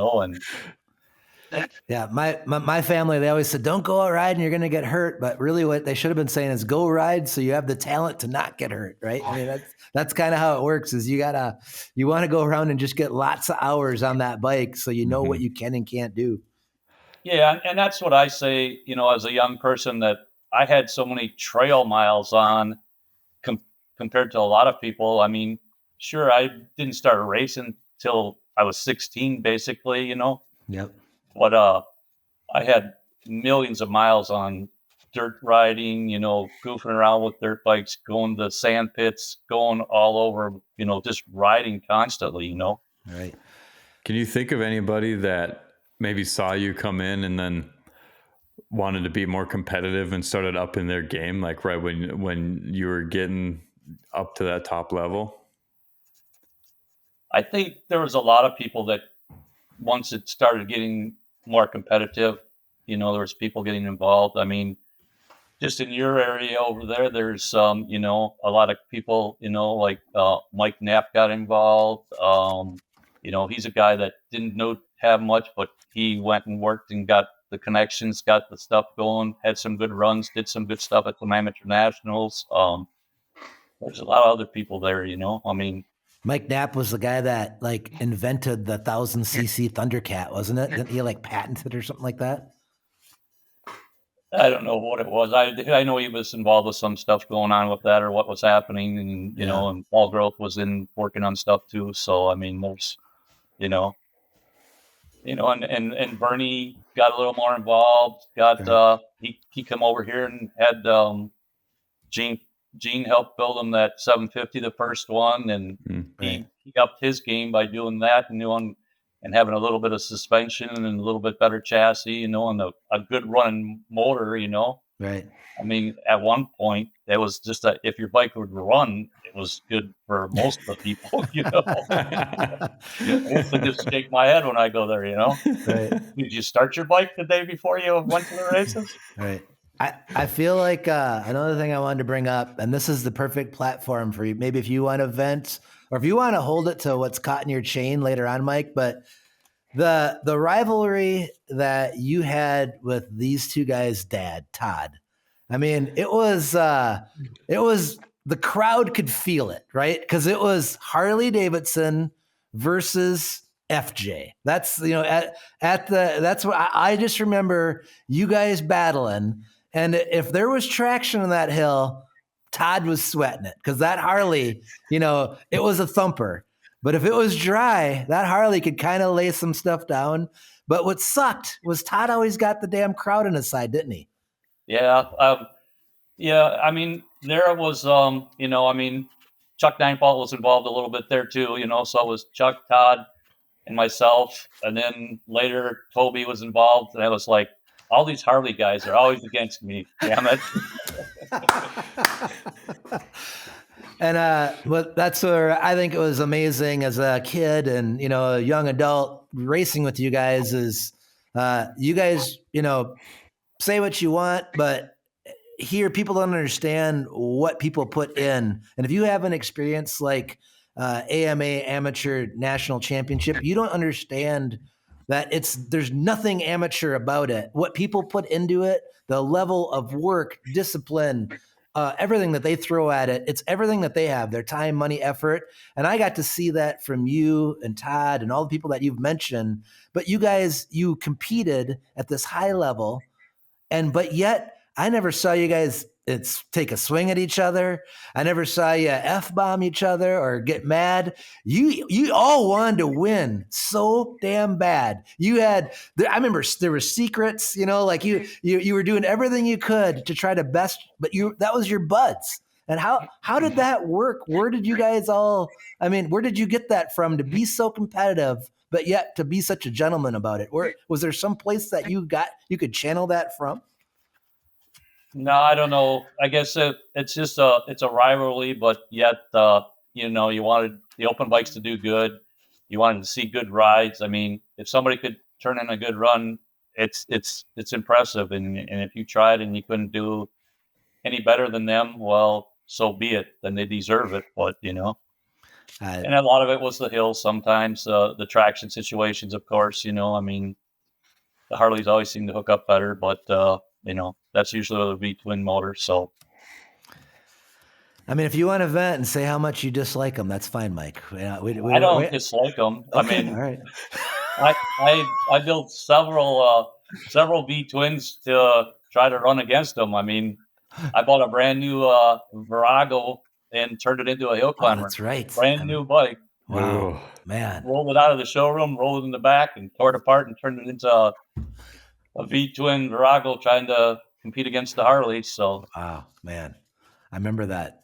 yeah, my family, they always said, don't go out riding, you're going to get hurt. But really what they should have been saying is go ride so you have the talent to not get hurt, right? I mean, that's kind of how it works, is you want to go around and just get lots of hours on that bike so you know what you can and can't do. Yeah, and that's what I say, as a young person, that I had so many trail miles on compared to a lot of people. I mean, sure, I didn't start racing till I was 16, basically, Yep. But I had millions of miles on dirt riding, goofing around with dirt bikes, going to sand pits, going all over, just riding constantly, Right. Can you think of anybody that maybe saw you come in and then wanted to be more competitive and started up in their game, like right when you were getting up to that top level? I think there was a lot of people that once it started getting more competitive, there was people getting involved. I mean, just in your area over there, there's a lot of people, like Mike Knapp got involved. He's a guy that didn't have much, but he went and worked and got the connections, got the stuff going, had some good runs, did some good stuff at the amateur nationals. There's a lot of other people there, I mean, Mike Knapp was the guy that invented the 1000cc Thundercat, wasn't it? Didn't he patent it or something like that? I don't know what it was. I know he was involved with some stuff going on with that or what was happening, and and Paul Growth was working on stuff too. So I mean, there's, and Bernie got a little more involved. He come over here and had Gene helped build him that 750, the first one, and he upped his game by doing that, and having a little bit of suspension and a little bit better chassis, and a good running motor, Right. I mean, at one point, it was just that if your bike would run, it was good for most of the people, I used to just shake my head when I go there, Right. Did you start your bike the day before you went to the races? Right. I feel like another thing I wanted to bring up, and this is the perfect platform for you. Maybe if you want to vent or if you want to hold it to what's caught in your chain later on, Mike, but the rivalry that you had with these two guys' dad, Todd. I mean, it was the crowd could feel it, right? Because it was Harley Davidson versus FJ. That's that's what I just remember you guys battling. And if there was traction on that hill, Todd was sweating it because that Harley, it was a thumper. But if it was dry, that Harley could kind of lay some stuff down. But what sucked was Todd always got the damn crowd on his side, didn't he? Yeah. Yeah. I mean, there was, Chuck Ninefault was involved a little bit there too, so it was Chuck, Todd, and myself. And then later Toby was involved. And I was like, all these Harley guys are always against me. Damn it. And that's where I think it was amazing as a kid and, a young adult racing with you guys is you guys, say what you want, but here people don't understand what people put in. And if you have an experience like AMA Amateur National Championship, you don't understand that there's nothing amateur about it. What people put into it, the level of work, discipline, everything that they throw at it, it's everything that they have, their time, money, effort. And I got to see that from you and Todd and all the people that you've mentioned. But you guys, you competed at this high level. But yet I never saw you guys take a swing at each other. I never saw you F-bomb each other or get mad. You all wanted to win so damn bad. I remember there were secrets, like you were doing everything you could to try to best, but that was your buds. And how did that work? Where did you guys where did you get that from to be so competitive, but yet to be such a gentleman about it? Was there some place that you could channel that from? No, I don't know. I guess it's just it's a rivalry, but yet you wanted the open bikes to do good. You wanted to see good rides. I mean, if somebody could turn in a good run, it's impressive. And if you tried and you couldn't do any better than them, well, so be it. Then they deserve it. But and a lot of it was the hills. Sometimes the traction situations, of course. I mean, the Harleys always seem to hook up better, but that's usually the V-twin motor. So, I mean, if you want to vent and say how much you dislike them, that's fine, Mike. I don't dislike them. Okay, I mean, all right. I built several V-twins to try to run against them. I mean, I bought a brand new Virago and turned it into a hill climber. That's right. Brand new bike. Wow, man. Rolled it out of the showroom, rolled it in the back, and tore it apart and turned it into a V-twin Virago trying to compete against the Harley. So, wow, man, I remember that.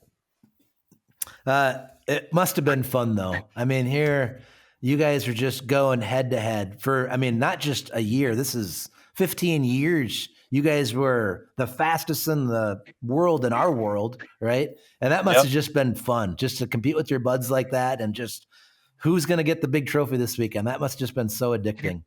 It must have been fun though. I mean, here you guys are just going head to head for, not just a year. This is 15 years. You guys were the fastest in the world, in our world, right? And that must have just been fun, just to compete with your buds like that and just who's going to get the big trophy this weekend. That must have just been so addicting.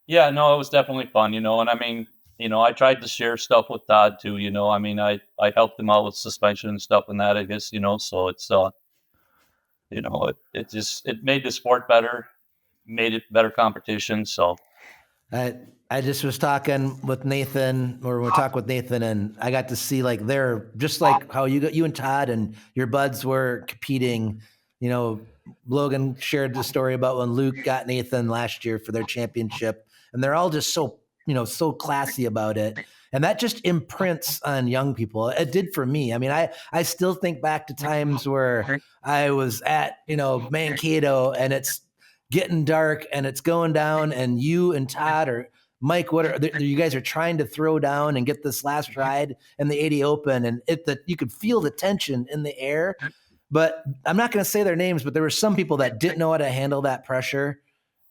Yeah, no, it was definitely fun, and I mean, I tried to share stuff with Todd too, I mean, I helped him out with suspension and stuff and that, I guess, so it's, it made the sport better, made it better competition. So I just was talking with Nathan, or we're talking with Nathan, and I got to see like they're just like how you and Todd and your buds were competing. Logan shared the story about when Luke got Nathan last year for their championship, and they're all just so so classy about it, and that just imprints on young people. It did for me. I mean, I still think back to times where I was at Mankato, and it's getting dark and it's going down, and you and Todd or Mike, you guys are trying to throw down and get this last ride in the 80 Open, and you could feel the tension in the air. But I'm not going to say their names, but there were some people that didn't know how to handle that pressure.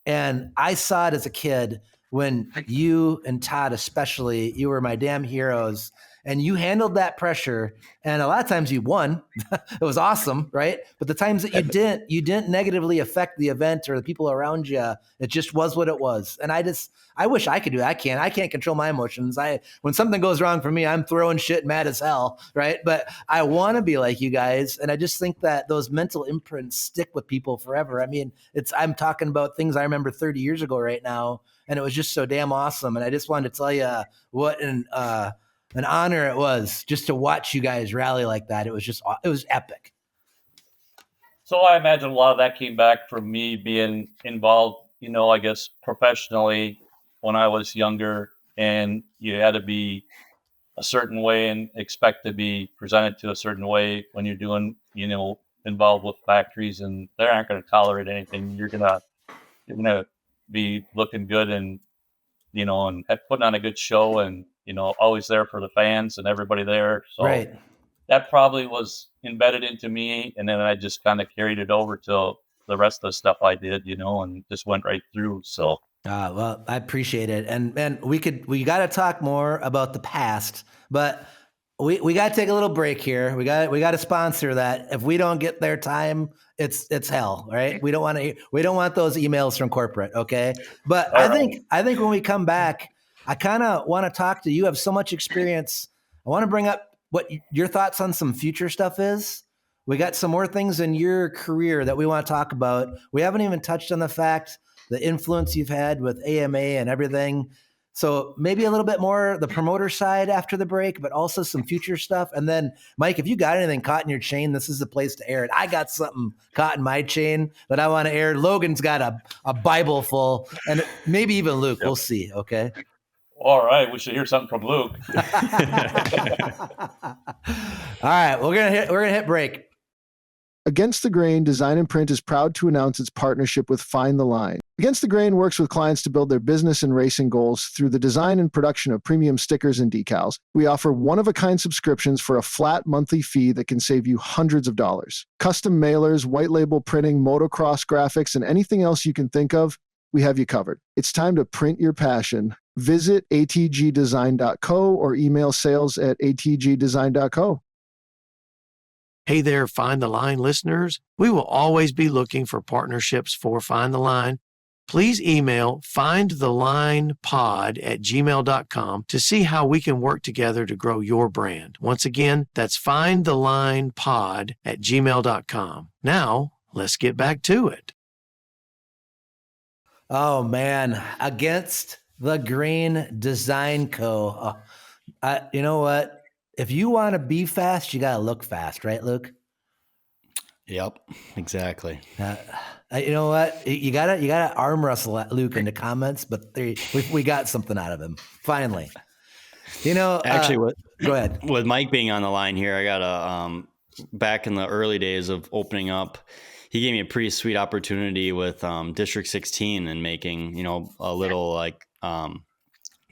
And I saw it as a kid, when you and Todd, especially, you were my damn heroes, and you handled that pressure. And a lot of times you won. It was awesome, right? But the times that you didn't negatively affect the event or the people around you. It just was what it was. And I wish I could do that. I can't control my emotions. When something goes wrong for me, I'm throwing shit mad as hell, right? But I want to be like you guys. And I just think that those mental imprints stick with people forever. I mean, I'm talking about things I remember 30 years ago right now. And it was just so damn awesome. And I just wanted to tell you what an honor it was just to watch you guys rally like that. It was epic. So I imagine a lot of that came back from me being involved, I guess professionally when I was younger, and you had to be a certain way and expect to be presented to a certain way when you're doing, involved with factories, and they aren't going to tolerate anything. You're gonna be looking good and and putting on a good show, and always there for the fans and everybody there. So right. That probably was embedded into me, and then I just kind of carried it over to the rest of the stuff I did, and just went right through. So well, I appreciate it, and we got to talk more about the past, but we got to take a little break here. We got to sponsor that. If we don't get their time, it's hell, right? We don't want those emails from corporate, okay? But I think when we come back, I kind of want to talk to you. You have so much experience. I want to bring up what your thoughts on some future stuff is. We got some more things in your career that we want to talk about. We haven't even touched on the influence you've had with AMA and everything. So maybe a little bit more the promoter side after the break, but also some future stuff. And then, Mike, if you got anything caught in your chain, this is the place to air it. I got something caught in my chain that I want to air. Logan's got a Bible full, and maybe even Luke. Yep. We'll see. Okay. All right. We should hear something from Luke. All right. We're gonna hit break. Against the Grain Design and Print is proud to announce its partnership with Find the Line. Against the Grain works with clients to build their business and racing goals through the design and production of premium stickers and decals. We offer one-of-a-kind subscriptions for a flat monthly fee that can save you hundreds of dollars. Custom mailers, white label printing, motocross graphics, and anything else you can think of, we have you covered. It's time to print your passion. Visit atgdesign.co or email sales@atgdesign.co. Hey there, Find the Line listeners. We will always be looking for partnerships for Find the Line. Please email findthelinepod@gmail.com to see how we can work together to grow your brand. Once again, that's findthelinepod@gmail.com. Now, let's get back to it. Oh, man. Against the Grain Design Co. You know what? If you want to be fast, you got to look fast, right, Luke? Yep, exactly. You know what? You gotta arm wrestle Luke in the comments, but we got something out of him finally. Actually, go ahead. With Mike being on the line here, I got back in the early days of opening up, he gave me a pretty sweet opportunity with District 16 and making a little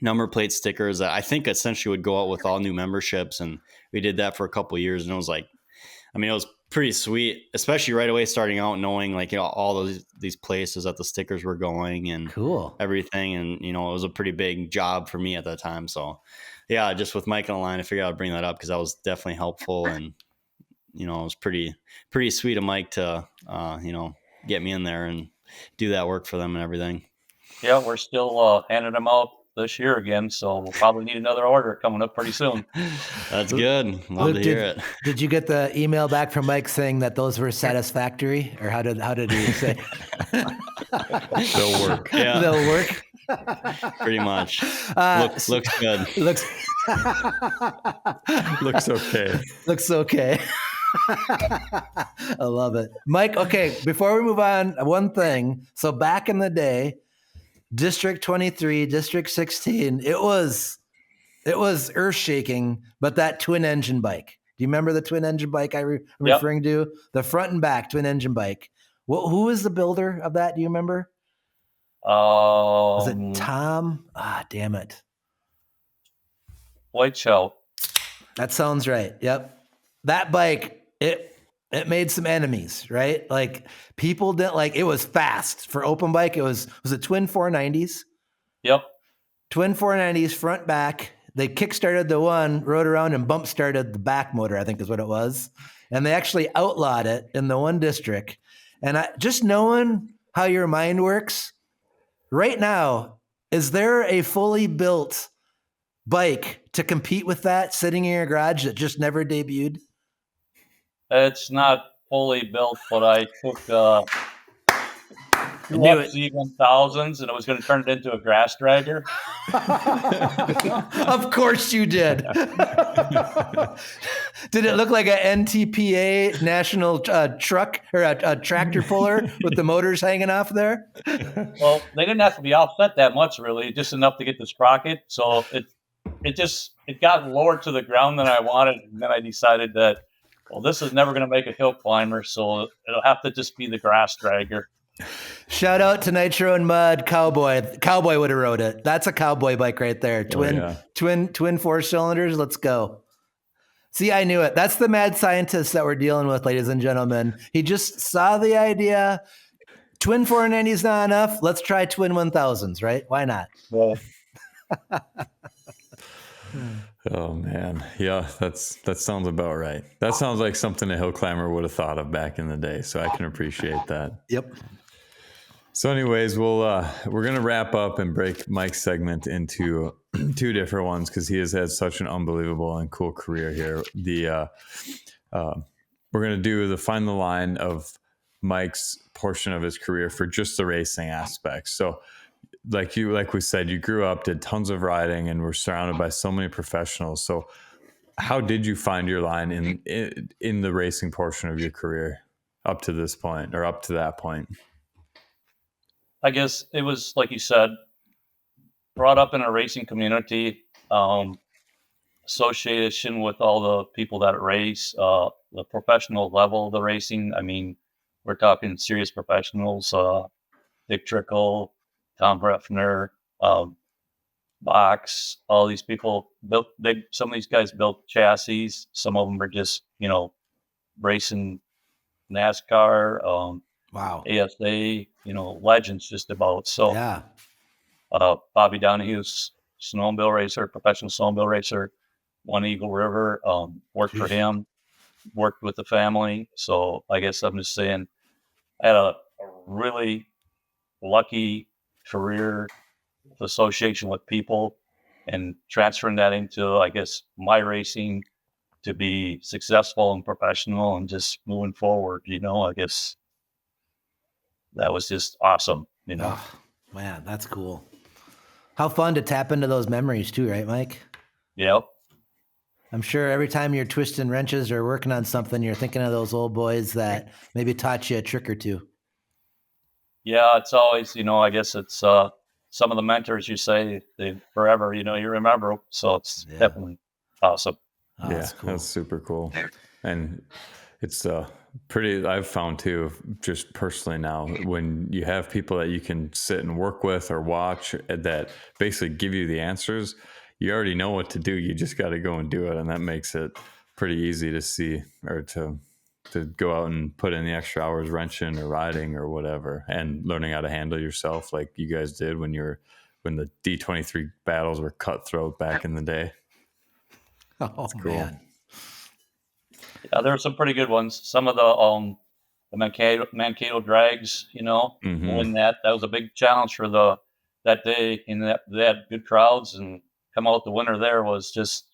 number plate stickers that I think essentially would go out with all new memberships. And we did that for a couple of years, and it was it was pretty sweet, especially right away starting out, knowing all these places that the stickers were going and cool everything. And, it was a pretty big job for me at that time. So yeah, just with Mike on the line, I figured I'd bring that up because that was definitely helpful. And, it was pretty sweet of Mike to, get me in there and do that work for them and everything. Yeah, we're still handing them out this year again, so we'll probably need another order coming up pretty soon. That's good. Love to hear it. Did you get the email back from Mike saying that those were satisfactory, or how did he say? They'll work. Yeah, they'll work. Pretty much. Looks good. Looks okay. Looks okay. I love it, Mike. Okay, before we move on, one thing. So back in the day, District 23, District 16, it was earth shaking, but that twin engine bike. Do you remember the twin engine bike I'm referring to? The front and back twin engine bike. Who was the builder of that? Do you remember? Was it Tom? Damn it. White Shell. That sounds right. Yep. That bike, it made some enemies, right? Like people didn't it was fast for open bike. Was it twin 490s? Yep. Twin 490s, front, back. They kick-started the one, rode around and bump-started the back motor, I think is what it was. And they actually outlawed it in the one district. And just knowing how your mind works, right now, is there a fully built bike to compete with that sitting in your garage that just never debuted? It's not fully built, but I took two knew it. Z1000s, and it was going to turn it into a grass dragger. Of course you did. Did it look like an NTPA national truck or a tractor puller with the motors hanging off there? Well, they didn't have to be offset that much, really, just enough to get the sprocket. So it got lower to the ground than I wanted, and then I decided that, well, this is never going to make a hill climber, so it'll have to just be the grass dragger. Shout out to Nitro and Mud Cowboy. Cowboy would have rode it. That's a cowboy bike right there. Twin 4 cylinders. Let's go. See, I knew it. That's the mad scientist that we're dealing with, ladies and gentlemen. He just saw the idea. Twin 490s not enough. Let's try twin 1000s, right? Why not? Well, Oh man, yeah, that sounds about right. That sounds like something a hill climber would have thought of back in the day. So I can appreciate that. Yep. So, anyways, we're gonna wrap up and break Mike's segment into two different ones because he has had such an unbelievable and cool career here. We're gonna do the find the line of Mike's portion of his career for just the racing aspects. So, like we said, you grew up, did tons of riding, and were surrounded by so many professionals. So, how did you find your line in the racing portion of your career up to this point or up to that point? I guess it was, like you said, brought up in a racing community, association with all the people that race, the professional level of the racing. I mean, we're talking serious professionals, Dick Trickle, Tom Breffner, Box, all these people some of these guys built chassis. Some of them were just, racing NASCAR, Wow. ASA, legends just about. So, Yeah. Bobby Donahue's snowmobile racer, professional snowmobile racer, won Eagle River, worked for him, worked with the family. So I guess I'm just saying I had a really lucky career association with people and transferring that into, I guess, my racing to be successful and professional and just moving forward, I guess that was just awesome, Oh, man, that's cool. How fun to tap into those memories too, right, Mike? Yep. I'm sure every time you're twisting wrenches or working on something, you're thinking of those old boys that maybe taught you a trick or two. Yeah, it's always, I guess it's some of the mentors you say they forever, you remember. So it's definitely awesome. Oh, yeah, that's cool. That's super cool. And it's pretty, I've found too, just personally now, when you have people that you can sit and work with or watch that basically give you the answers, you already know what to do. You just got to go and do it. And that makes it pretty easy to see or to go out and put in the extra hours wrenching or riding or whatever, and learning how to handle yourself like you guys did when the D23 battles were cutthroat back in the day. Oh, cool. Man. Yeah, there were some pretty good ones. Some of the Mankato drags, when that was a big challenge for that day, and that they had good crowds, and come out the winner there was just,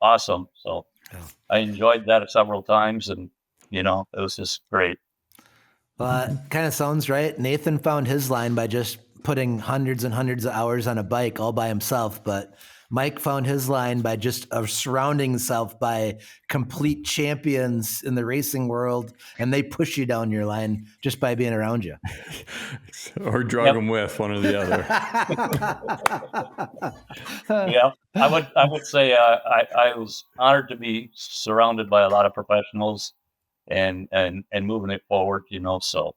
awesome. So I enjoyed that several times, and, it was just great. Well, it kind of sounds right. Nathan found his line by just putting hundreds and hundreds of hours on a bike all by himself, but Mike found his line by just surrounding himself by complete champions in the racing world, and they push you down your line just by being around you. Or drug them with one or the other. Yeah, I would say I was honored to be surrounded by a lot of professionals and moving it forward, so.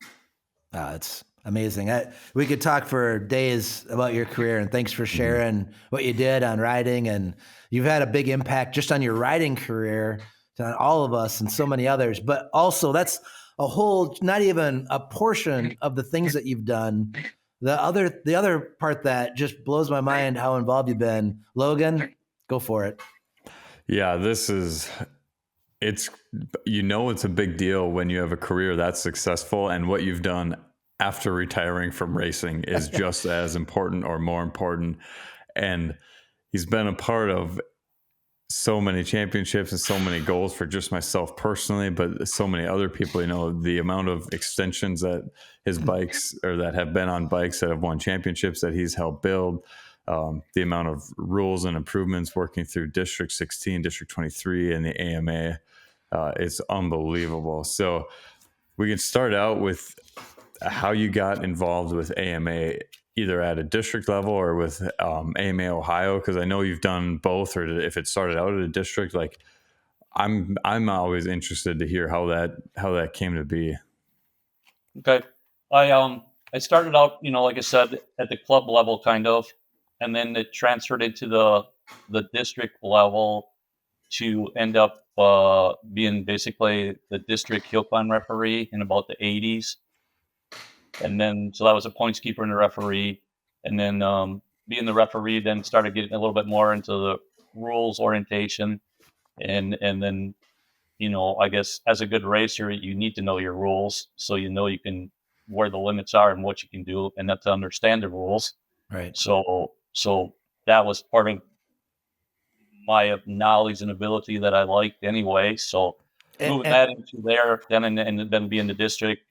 It's amazing. We could talk for days about your career, and thanks for sharing what you did on riding. And you've had a big impact just on your riding career on all of us and so many others. But also, that's a whole, not even a portion of the things that you've done The other part that just blows my mind how involved you've been, Logan, go for it. Yeah, it's a big deal when you have a career that's successful, and what you've done after retiring from racing is just as important or more important. And he's been a part of so many championships and so many goals for just myself personally, but so many other people. The amount of extensions that his bikes, or that have been on bikes that have won championships, that he's helped build, the amount of rules and improvements working through District 16, District 23, and the AMA, it's unbelievable. So we can start out with how you got involved with AMA, either at a district level or with AMA Ohio, because I know you've done both, or if it started out at a district. Like, I'm always interested to hear how that came to be. Okay. I started out, like I said, at the club level kind of, and then it transferred into the district level to end up being basically the district Hillclimb referee in about the 80s. And then, so that was a points keeper and a referee. And then being the referee, then started getting a little bit more into the rules orientation. And then, I guess as a good racer, you need to know your rules. So, you can, where the limits are and what you can do, and not to understand the rules. Right. So that was part of my knowledge and ability that I liked anyway. So moving that into there, and then being the district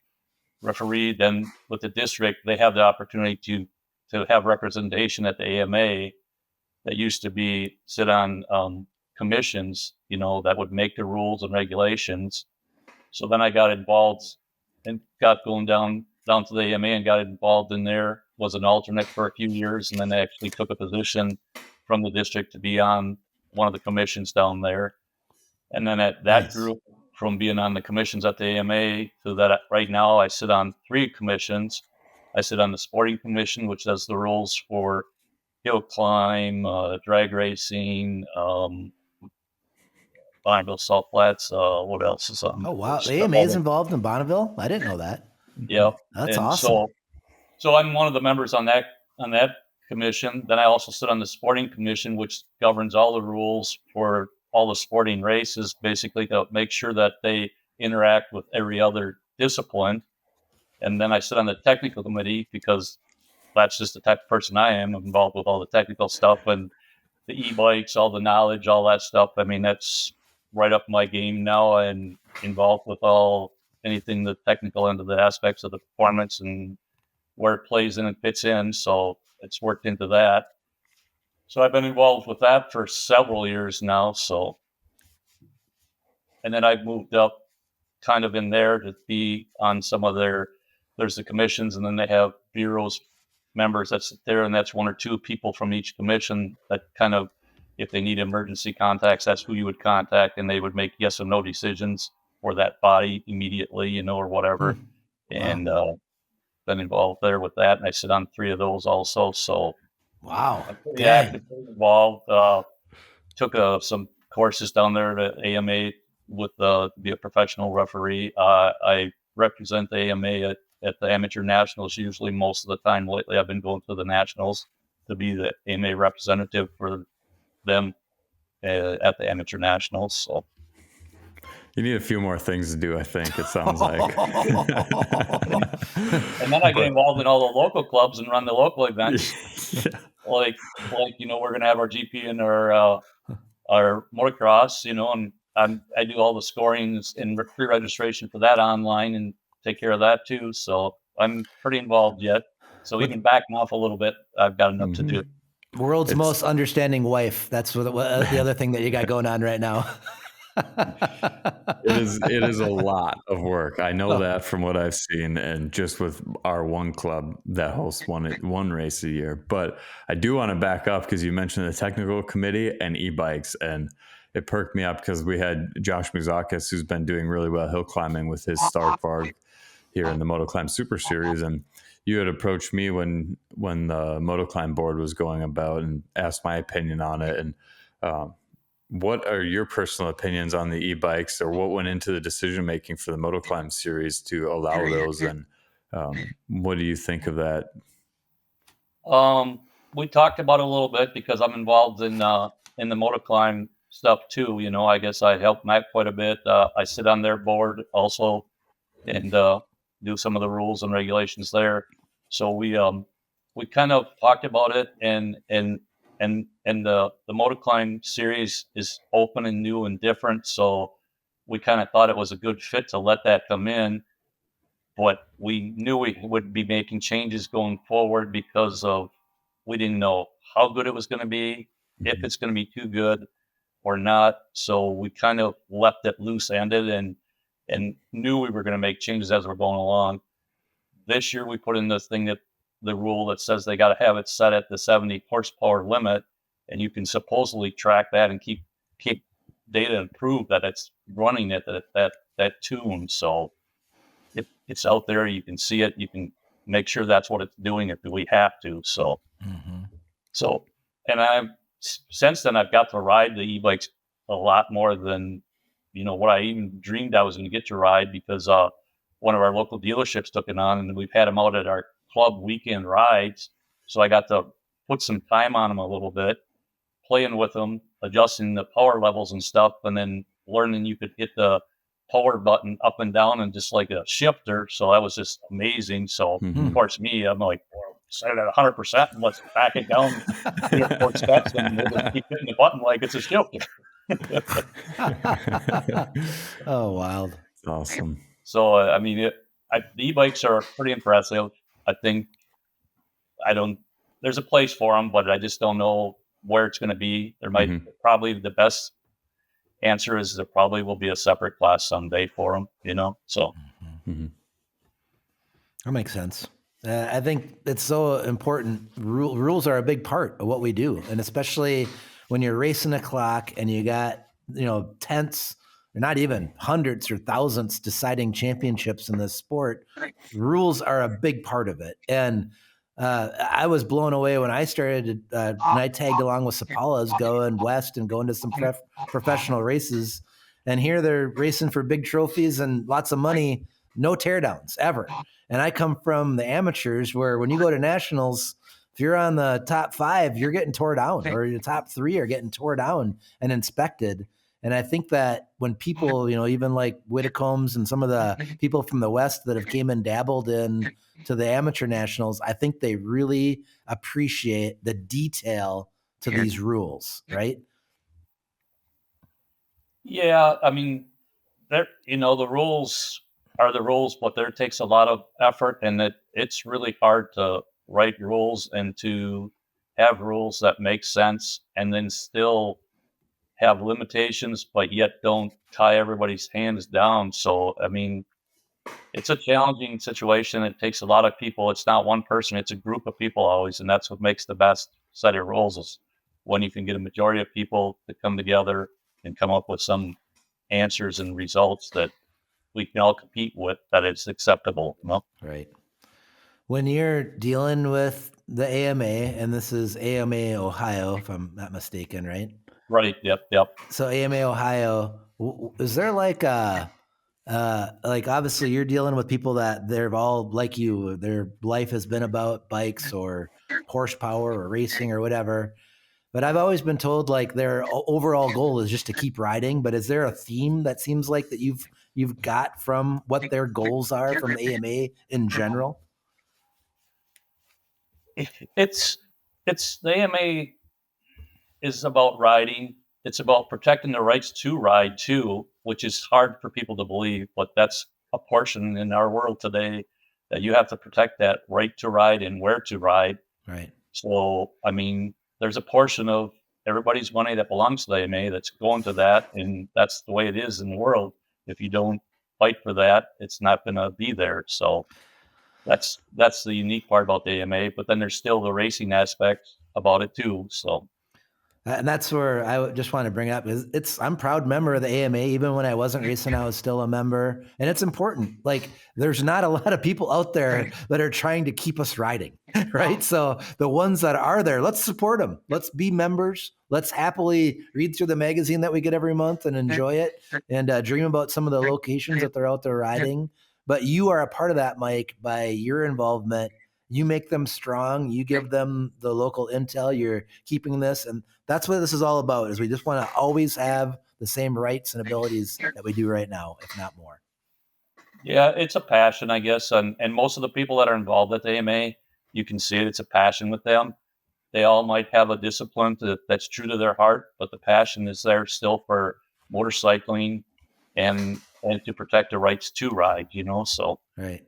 referee, then with the district, they have the opportunity to have representation at the AMA that used to sit on commissions, that would make the rules and regulations. So then I got involved and got going down to the AMA and got involved in there, was an alternate for a few years, and then I actually took a position from the district to be on one of the commissions down there. And then that grew from being on the commissions at the AMA to that right now I sit on 3 commissions. I sit on the sporting commission, which does the rules for Hillclimb, drag racing, Bonneville Salt Flats. What else is on? Oh, wow. The AMA is involved in Bonneville? I didn't know that. Yeah. That's awesome. So I'm one of the members on that commission. Then I also sit on the sporting commission, which governs all the rules for all the sporting races, basically to make sure that they interact with every other discipline. And then I sit on the technical committee because that's just the type of person I am. I'm involved with all the technical stuff and the e-bikes, all the knowledge, all that stuff. I mean, that's right up my game now, and involved with anything the technical end of the aspects of the performance and where it plays in and fits in. So it's worked into that. So I've been involved with that for several years now. So, and then I've moved up kind of in there to be on some of there's the commissions, and then they have bureaus members that sit there, and that's 1 or 2 people from each commission that kind of, if they need emergency contacts, that's who you would contact, and they would make yes or no decisions for that body immediately, or whatever. And been involved there with that, and I sit on 3 of those also. So wow, I'm pretty actively involved. Took some courses down there at AMA with to be a professional referee. I represent the AMA at the amateur nationals usually most of the time. Lately, I've been going to the nationals to be the AMA representative for them at the amateur nationals. So you need a few more things to do, I think, it sounds like. And then I get involved in all the local clubs and run the local events. Yeah. Like we're going to have our GP and our motocross, and I do all the scoring and pre-registration for that online and take care of that too. So I'm pretty involved yet. So even backing off a little bit, I've got enough to do. World's most understanding wife. That's what the other thing that you got going on right now. It is a lot of work. I know that from what I've seen, and just with our one club that hosts one race a year. But I do want to back up because you mentioned the technical committee and e-bikes, and it perked me up because we had Josh Muzakis, who's been doing really well hill climbing with his Starkvarg here in the Motoclimb Super Series, and you had approached me when the Motoclimb board was going about and asked my opinion on it. And what are your personal opinions on the e-bikes, or what went into the decision making for the Motoclimb series to allow those? And what do you think of that We talked about it a little bit because I'm involved in the Motoclimb stuff too. You know, I guess I help Matt quite a bit. I sit on their board also and do some of the rules and regulations there. So we kind of talked about it, and the Motoclimb series is open and new and different. So we kind of thought it was a good fit to let that come in. But we knew we would be making changes going forward because of we didn't know how good it was going to be, if it's going to be too good or not. So we kind of left it loose ended and knew we were going to make changes as we're going along. This year we put in this thing that the rule that says they got to have it set at the 70 horsepower limit, and you can supposedly track that and keep data and prove that it's running at that tune. So it's out there. You can see it. You can make sure that's what it's doing if we have to. So, and since then I've got to ride the e-bikes a lot more than, what I even dreamed I was going to get to ride, because one of our local dealerships took it on, and we've had them out at our club weekend rides. So I got to put some time on them a little bit, playing with them, adjusting the power levels and stuff, and then learning you could hit the power button up and down and just like a shifter. So that was just amazing. So of course I'm like, well, set it at 100% and let's back it down 3 or 4 steps and we'll just keep hitting the button like it's a shifter. Oh, wild. That's awesome. So, the e-bikes are pretty impressive. I think there's a place for them, but I just don't know where it's going to be. There might probably the best answer is there probably will be a separate class someday for them, so. That makes sense. I think it's so important. Rules are a big part of what we do. And especially when you're racing a clock and you got, tenths, or not even hundreds or thousands deciding championships in this sport, rules are a big part of it. And I was blown away when I started, and I tagged along with Cipalas going west and going to some professional races. And here they're racing for big trophies and lots of money, no teardowns ever. And I come from the amateurs where when you go to nationals, if you're on the top 5, you're getting tore down, or your top 3 are getting tore down and inspected. And I think that when people, even like Whittecombs and some of the people from the West that have came and dabbled in to the amateur nationals, I think they really appreciate the detail to these rules, right? Yeah, the rules are the rules, but there takes a lot of effort, and it's really hard to write rules and to have rules that make sense and then still have limitations, but yet don't tie everybody's hands down. So, it's a challenging situation. It takes a lot of people. It's not one person, it's a group of people always. And that's what makes the best set of rules, is when you can get a majority of people to come together and come up with some answers and results that we can all compete with, that it's acceptable. Right. When you're dealing with the AMA, and this is AMA Ohio, if I'm not mistaken, right? Right. Yep. So AMA Ohio, is there like obviously you're dealing with people that they're all like you, their life has been about bikes or horsepower or racing or whatever. But I've always been told like their overall goal is just to keep riding. But is there a theme that seems like that you've got from what their goals are from the AMA in general? It's the AMA is about riding. It's about protecting the rights to ride too, which is hard for people to believe, but that's a portion in our world today that you have to protect that right to ride and where to ride. Right. So, there's a portion of everybody's money that belongs to the AMA that's going to that, and that's the way it is in the world. If you don't fight for that, it's not going to be there. So that's the unique part about the AMA, but then there's still the racing aspect about it too. So. And that's where I just want to bring it up. I'm a proud member of the AMA. Even when I wasn't racing, I was still a member. And it's important. Like, there's not a lot of people out there that are trying to keep us riding, right? So the ones that are there, let's support them. Let's be members. Let's happily read through the magazine that we get every month and enjoy it and dream about some of the locations that they're out there riding. But you are a part of that, Mike, by your involvement You make them strong. You give them the local intel. You're keeping this. And that's what this is all about, is we just want to always have the same rights and abilities that we do right now, if not more. Yeah, it's a passion, I guess. And most of the people that are involved at the AMA, you can see it. It's a passion with them. They all might have a discipline that's true to their heart, but the passion is there still for motorcycling and to protect the rights to ride, so. Right.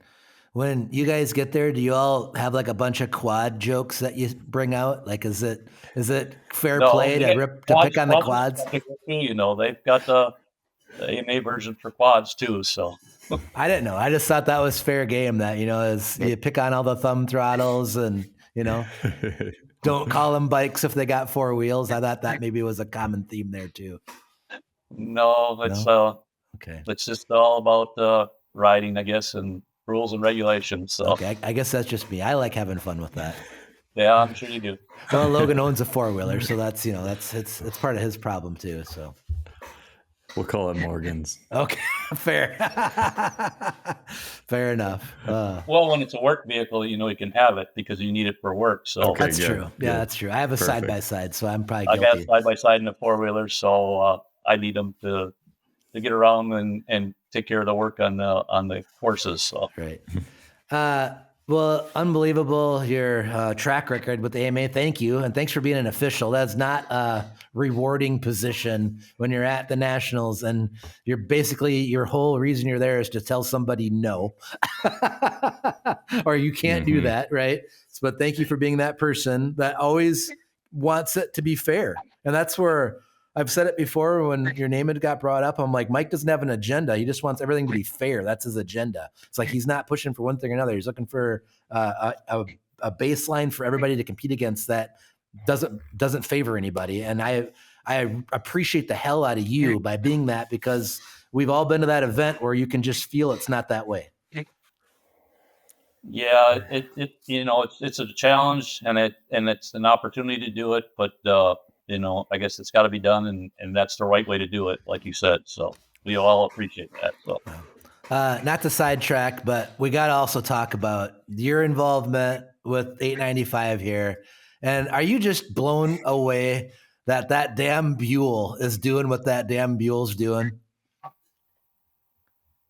When you guys get there, do you all have like a bunch of quad jokes that you bring out? Like, is it fair play to pick on the quads? They've got the AMA version for quads too. So I didn't know. I just thought that was fair game. That as you pick on all the thumb throttles and don't call them bikes if they got four wheels. I thought that maybe was a common theme there too. No, it's okay. It's just all about riding, I guess, and rules and regulations. So okay, I guess that's just me. I like having fun with that. Yeah, I'm sure you do. Well, Logan owns a four-wheeler, so that's it's part of his problem too. So we'll call it Morgan's. Okay, fair. Fair enough. Well, when it's a work vehicle, you can have it because you need it for work. So okay, that's true. Yeah, that's true. I have a side-by-side, so I'm probably guilty. I got a side-by-side and a four-wheeler, so I need them to get around and take care of the work on the courses. So. Right. Well, unbelievable, your track record with the AMA. Thank you. And thanks for being an official. That's not a rewarding position when you're at the Nationals, and you're basically, your whole reason you're there is to tell somebody no, or you can't do that. Right. But thank you for being that person that always wants it to be fair. And that's where I've said it before when your name had got brought up. I'm like, Mike doesn't have an agenda. He just wants everything to be fair. That's his agenda. It's like he's not pushing for one thing or another. He's looking for a baseline for everybody to compete against that doesn't favor anybody. And I appreciate the hell out of you by being that, because we've all been to that event where you can just feel it's not that way. Yeah, it's a challenge, and it's an opportunity to do it, but I guess it's got to be done, and that's the right way to do it, like you said. So we all appreciate that. So, not to sidetrack, but we got to also talk about your involvement with 895 here. And are you just blown away that damn Buell is doing what that damn Buell's doing?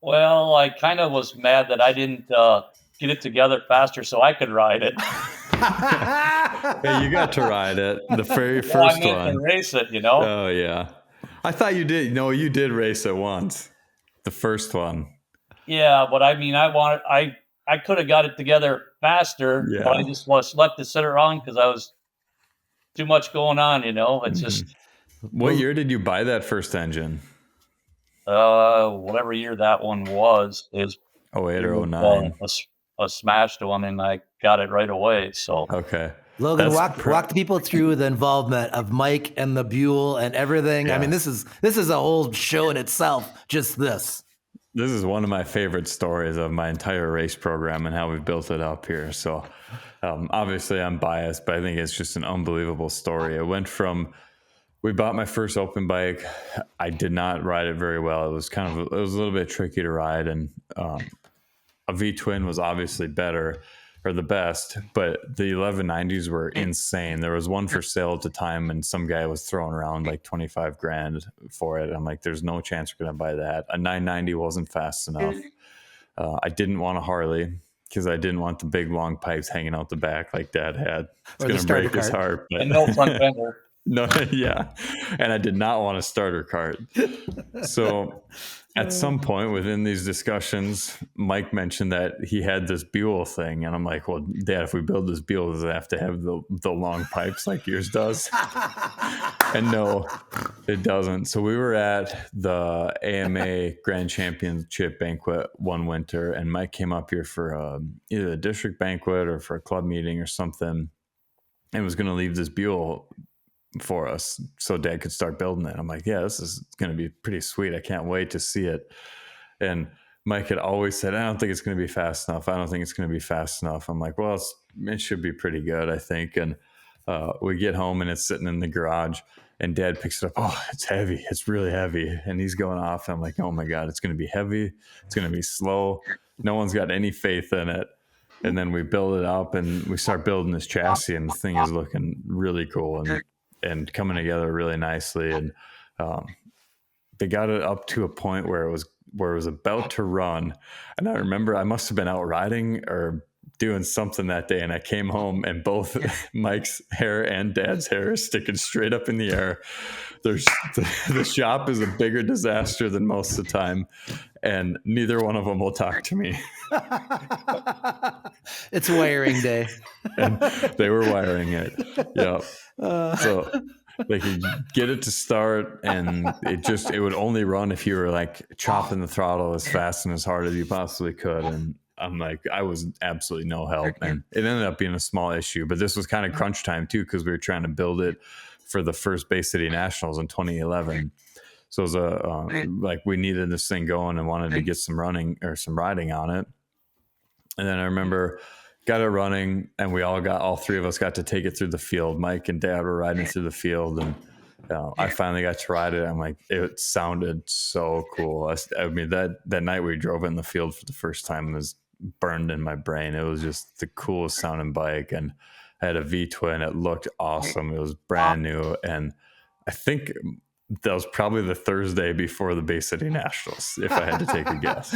Well, I kind of was mad that I didn't get it together faster so I could ride it. Hey, you got to ride it, the very first one. To race it, Oh yeah, I thought you did. No, you did race it once, the first one. Yeah, but I mean, I could have got it together faster, but I just left it sit around because I was too much going on. It's just. What year did you buy that first engine? Whatever year that one was, is 08 or 09. A smashed one, and I got it right away. So okay, Logan, walk the people through the involvement of Mike and the Buell and everything. Yeah. I mean, this is a whole show in itself. Just this. This is one of my favorite stories of my entire race program and how we built it up here. So obviously I'm biased, but I think it's just an unbelievable story. It went from, we bought my first open bike. I did not ride it very well. It was a little bit tricky to ride, and a V-twin was obviously better, or the best, but the 1190s were insane. There was one for sale at the time, and some guy was throwing around like 25 grand for it. I'm like, there's no chance we're going to buy that. A 990 wasn't fast enough. I didn't want a Harley because I didn't want the big long pipes hanging out the back like Dad had. It's going to break his heart. But and no front fender. No, yeah. And I did not want a starter cart. So at some point within these discussions, Mike mentioned that he had this Buell thing. And I'm like, well, Dad, if we build this Buell, does it have to have the long pipes like yours does? And no, it doesn't. So we were at the AMA Grand Championship banquet one winter, and Mike came up here for either a district banquet or for a club meeting or something, and was going to leave this Buell for us so Dad could start building it. I'm like, yeah, this is going to be pretty sweet. I can't wait to see it. And Mike had always said, I don't think it's going to be fast enough. I don't think it's going to be fast enough. I'm like, well, it should be pretty good, I think. And we get home and it's sitting in the garage, and Dad picks it up. Oh, it's heavy. It's really heavy. And he's going off. I'm like, oh my God, it's going to be heavy. It's going to be slow. No one's got any faith in it. And then we build it up and we start building this chassis, and the thing is looking really cool and coming together really nicely. And they got it up to a point where it was about to run. And I remember I must have been out riding or doing something that day, and I came home and both Mike's hair and Dad's hair is sticking straight up in the air. The shop is a bigger disaster than most of the time, and neither one of them will talk to me. It's wiring day. And they were wiring it. Yeah. So they could get it to start, and it would only run if you were like chopping the throttle as fast and as hard as you possibly could. And I'm like, I was absolutely no help. And it ended up being a small issue, but this was kind of crunch time too, because we were trying to build it for the first Bay City Nationals in 2011. So it was like we needed this thing going and wanted to get some riding on it. And then I remember got it running, and all three of us got to take it through the field. Mike and Dad were riding through the field, and I finally got to ride it. I'm like, it sounded so cool. I mean, that night we drove it in the field for the first time was burned in my brain. It was just the coolest sounding bike, and I had a V-twin. It looked awesome. It was brand new, and I think that was probably the Thursday before the Bay City Nationals, if I had to take a guess.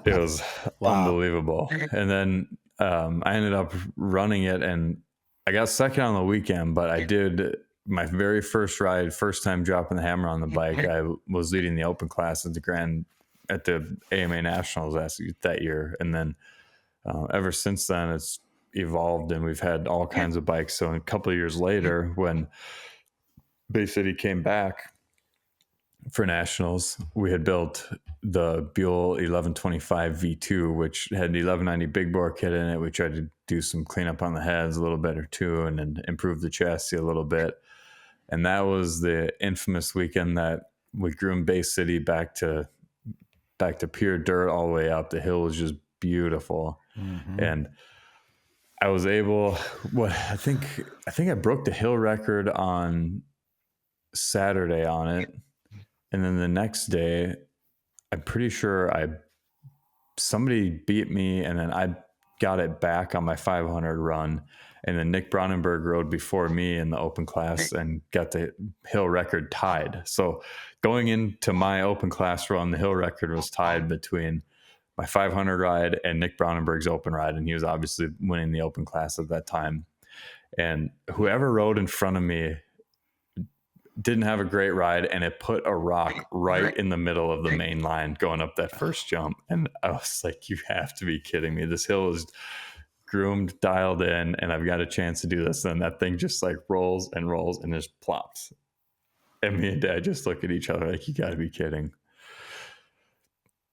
It was unbelievable. And then I ended up running it, and I got second on the weekend, but I did my very first ride, first time dropping the hammer on the bike. I was leading the open class at the AMA Nationals that year. And then ever since then, it's evolved, and we've had all kinds of bikes. So a couple of years later, when Bay City came back for Nationals, we had built the Buell 1125 V2, which had the 1190 big bore kit in it. We tried to do some cleanup on the heads a little better too, and then improve the chassis a little bit. And that was the infamous weekend that we groomed Bay City back to pure dirt all the way up. The hill was just beautiful. Mm-hmm. And I was able, I think I broke the hill record on Saturday on it, and then the next day I'm pretty sure somebody beat me, and then I got it back on my 500 run, and then Nick Brandenburg rode before me in the open class and got the hill record tied. So going into my open class run, the hill record was tied between my 500 ride and Nick Brandenburg's open ride, and he was obviously winning the open class at that time. And whoever rode in front of me didn't have a great ride, and it put a rock right in the middle of the main line going up that first jump. And I was like, you have to be kidding me. This hill is groomed, dialed in, and I've got a chance to do this. And that thing just like rolls and rolls and just plops. And me and Dad just look at each other like, you got to be kidding.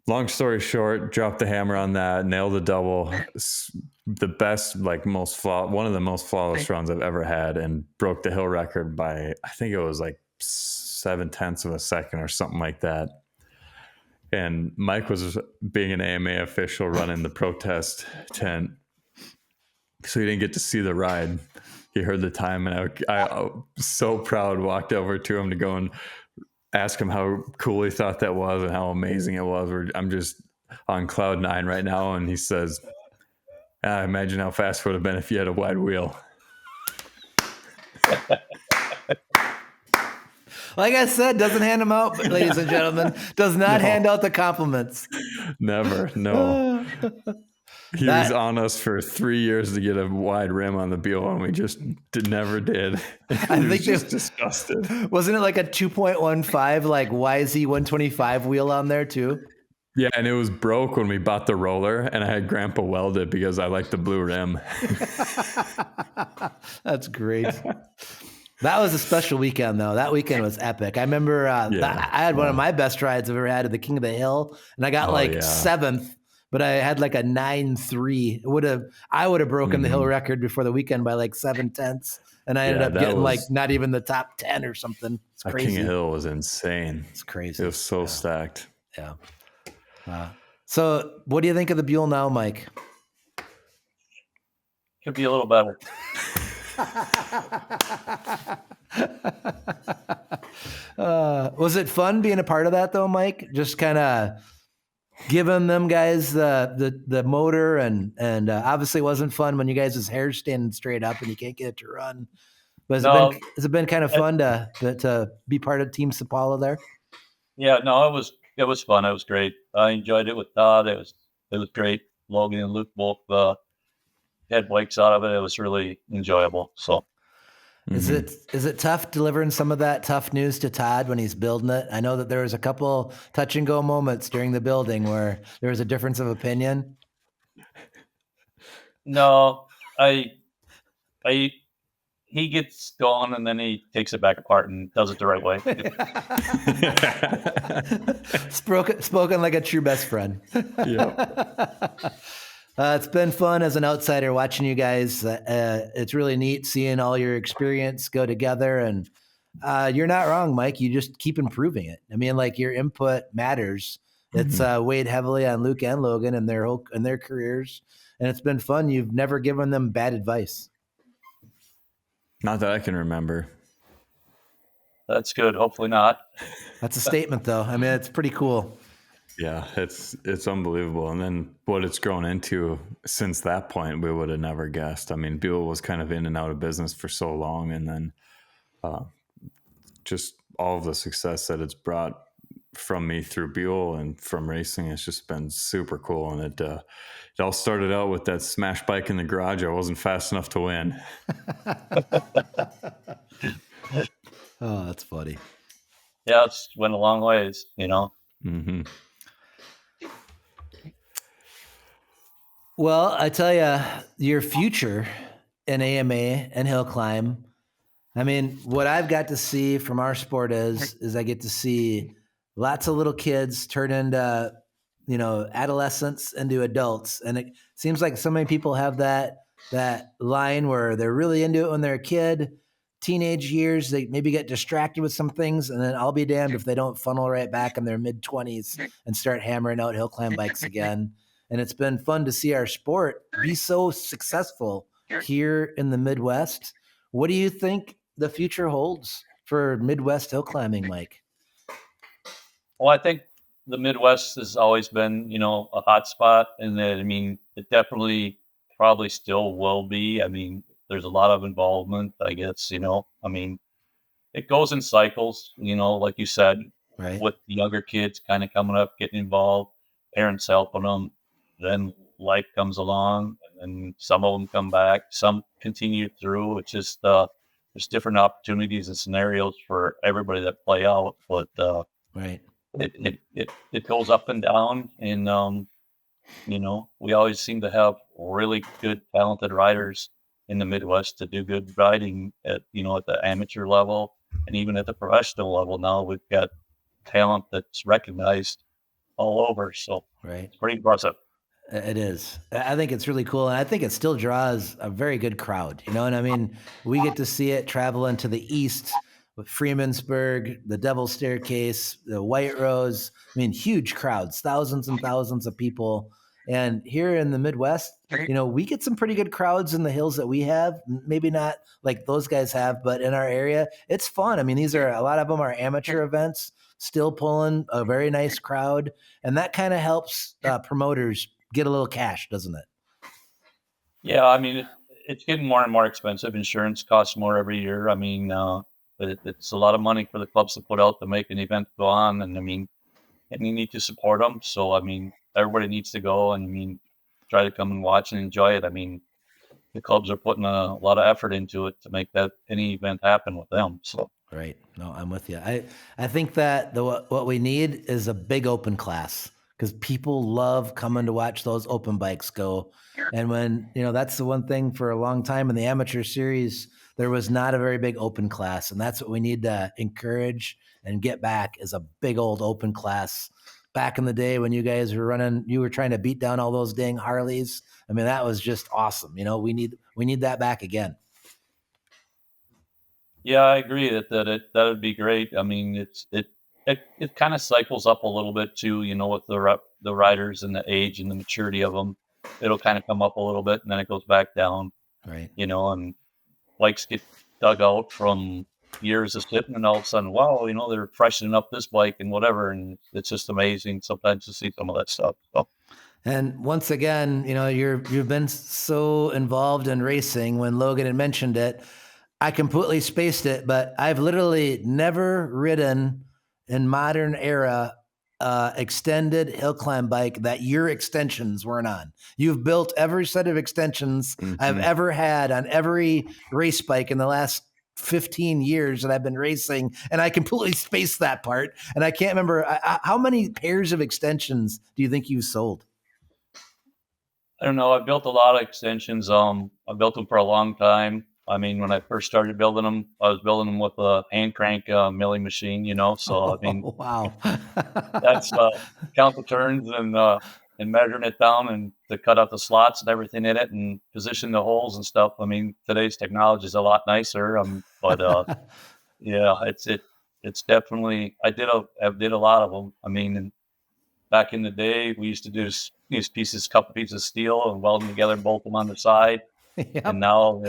Long story short, dropped the hammer on that, nailed the double. The best, like one of the most flawless runs I've ever had, and broke the hill record by, I think it was like 0.7 of a second or something like that. And Mike was being an AMA official running the protest tent, so he didn't get to see the ride. He heard the time, and I so proud walked over to him to go and ask him how cool he thought that was and how amazing it was. I'm just on cloud 9 right now, and he says, I imagine how fast it would have been if you had a wide wheel. Like I said, doesn't hand them out, ladies and gentlemen. Does not hand out the compliments. Never, no. He was on us for 3 years to get a wide rim on the Buell, and we just never did. I think just disgusted. Wasn't it like a 2.15 like YZ 125 wheel on there too? Yeah, and it was broke when we bought the roller, and I had Grandpa weld it because I like the blue rim. That's great. That was a special weekend, though. That weekend was epic. I remember I had one of my best rides I've ever had at the King of the Hill, and I got 7th, but I had like a 9.3. I would have broken the hill record before the weekend by like 0.7, and I ended up getting like not even the top 10 or something. It's crazy. King of the Hill was insane. It's crazy. It was so stacked. Yeah. So what do you think of the Buell now, Mike? Could be a little better. Was it fun being a part of that though, Mike? Just kind of giving them guys the motor and obviously it wasn't fun when you guys' hair standing straight up and you can't get it to run. But No, has it been kind of fun to be part of Team Cipala there? yeah, no, it was fun. It was great. I enjoyed it with Todd. It was great. Logan and Luke both had bikes out of it. It was really enjoyable. So Is it tough delivering some of that tough news to Todd when he's building it? I know that there was a couple touch and go moments during the building where there was a difference of opinion. no, he gets going and then he takes it back apart and does it the right way. Spoken like a true best friend. Yep. It's been fun as an outsider watching you guys. It's really neat seeing all your experience go together. And you're not wrong, Mike. You just keep improving it. I mean, like your input matters. It's weighed heavily on Luke and Logan and their careers. And it's been fun. You've never given them bad advice. Not that I can remember. That's good. Hopefully not. That's a statement, though. I mean, it's pretty cool. Yeah, it's unbelievable. And then what it's grown into since that point, we would have never guessed. I mean, Buell was kind of in and out of business for so long. And then just all of the success that it's brought from me through Buell and from racing, it's just been super cool. And it all started out with that smash bike in the garage. I wasn't fast enough to win. Oh, that's funny. Yeah, it's went a long ways, you know. Mm-hmm. Well, I tell you, your future in AMA and Hillclimb, I mean, what I've got to see from our sport is I get to see lots of little kids turn into, adolescents into adults. And it seems like so many people have that line where they're really into it when they're a kid, teenage years, they maybe get distracted with some things, and then I'll be damned if they don't funnel right back in their mid-20s and start hammering out Hillclimb bikes again. And it's been fun to see our sport be so successful here in the Midwest. What do you think the future holds for Midwest hill climbing, Mike? Well, I think the Midwest has always been, a hot spot, and that, I mean, it definitely probably still will be. I mean, there's a lot of involvement, I guess, I mean, it goes in cycles, like you said, Right. with the younger kids kind of coming up, getting involved, parents helping them, then life comes along, and some of them come back, some continue through. It's just, there's different opportunities and scenarios for everybody that play out, but, Right. it goes up and down, and we always seem to have really good, talented riders in the Midwest to do good riding at the amateur level and even at the professional level. Now we've got talent that's recognized all over, so Right. it's pretty impressive. It is. I think it's really cool. And I think it still draws a very good crowd, and I mean, we get to see it travel into the East with Freemansburg, the Devil's Staircase, the White Rose. I mean, huge crowds, thousands and thousands of people. And here in the Midwest, we get some pretty good crowds in the hills that we have. Maybe not like those guys have, but in our area, it's fun. I mean, a lot of them are amateur events, still pulling a very nice crowd. And that kind of helps promoters get a little cash, doesn't it? Yeah, I mean, it's getting more and more expensive. Insurance costs more every year. I mean, but it's a lot of money for the clubs to put out to make an event go on. And I mean, and you need to support them. So, I mean, everybody needs to go and, I mean, try to come and watch and enjoy it. I mean, the clubs are putting a lot of effort into it to make any event happen with them. So, Right. No, I'm with you. I think that what we need is a big open class, because people love coming to watch those open bikes go. And when, that's the one thing for a long time in the amateur series, there was not a very big open class. And that's what we need to encourage and get back, is a big old open class. Back in the day when you guys were running, you were trying to beat down all those dang Harleys. I mean, that was just awesome. We need that back again. yeah, I agree that would be great. I mean, it kind of cycles up a little bit too, with the riders and the age and the maturity of them. It'll kind of come up a little bit and then it goes back down, Right. and bikes get dug out from years of sitting, and all of a sudden, wow, they're freshening up this bike and whatever, and it's just amazing sometimes to see some of that stuff. So. And once again, you've been so involved in racing. When Logan had mentioned it, I completely spaced it, but I've literally never ridden in modern era extended hill climb bike that your extensions weren't on. You've built every set of extensions I've ever had on every race bike in the last 15 years that I've been racing, and I completely spaced that part. And I can't remember how many pairs of extensions do you think you've sold? I don't know. I built a lot of extensions. I built them for a long time. I mean, when I first started building them, I was building them with a hand crank milling machine, So, I mean, wow, that's count the turns and measuring it down and to cut out the slots and everything in it and position the holes and stuff. I mean, today's technology is a lot nicer. But yeah, it's definitely. I did a lot of them. I mean, and back in the day, we used to do these couple pieces of steel and weld them together and bolt them on the side. Yep. And now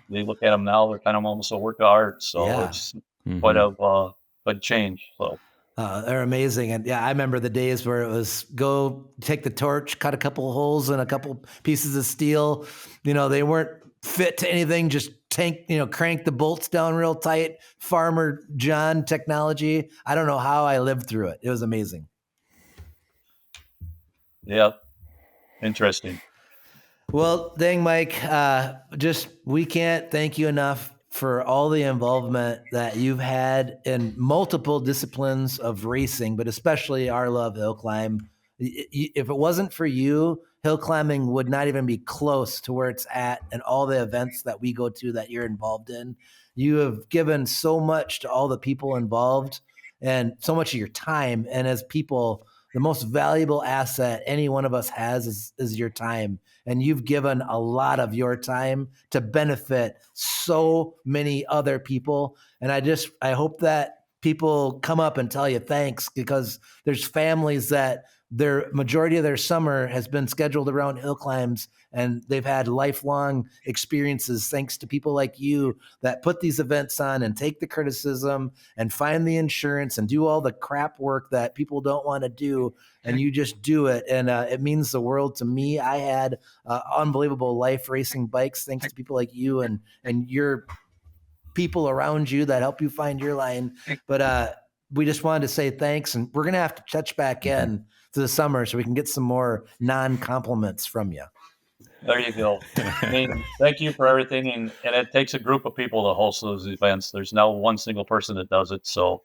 they look at them now, they're kind of almost a work of art. So it's quite a change. So they're amazing. And yeah, I remember the days where it was go take the torch, cut a couple of holes and a couple pieces of steel. They weren't fit to anything, just crank the bolts down real tight. Farmer John technology. I don't know how I lived through it. It was amazing. Yeah. Interesting. Well, dang, Mike, we can't thank you enough for all the involvement that you've had in multiple disciplines of racing, but especially our love, Hillclimb. If it wasn't for you, hill climbing would not even be close to where it's at and all the events that we go to that you're involved in. You have given so much to all the people involved and so much of your time. And as people, the most valuable asset any one of us has is your time. And you've given a lot of your time to benefit so many other people. And I hope that people come up and tell you thanks, because there's families that their majority of their summer has been scheduled around hill climbs, and they've had lifelong experiences thanks to people like you that put these events on and take the criticism and find the insurance and do all the crap work that people don't want to do. And you just do it. And it means the world to me. I had unbelievable life racing bikes thanks to people like you and your people around you that help you find your line. But we just wanted to say thanks, and we're going to have to touch back in to the summer so we can get some more non-compliments from you. There you go. I mean, thank you for everything. And it takes a group of people to host those events. There's no one single person that does it. So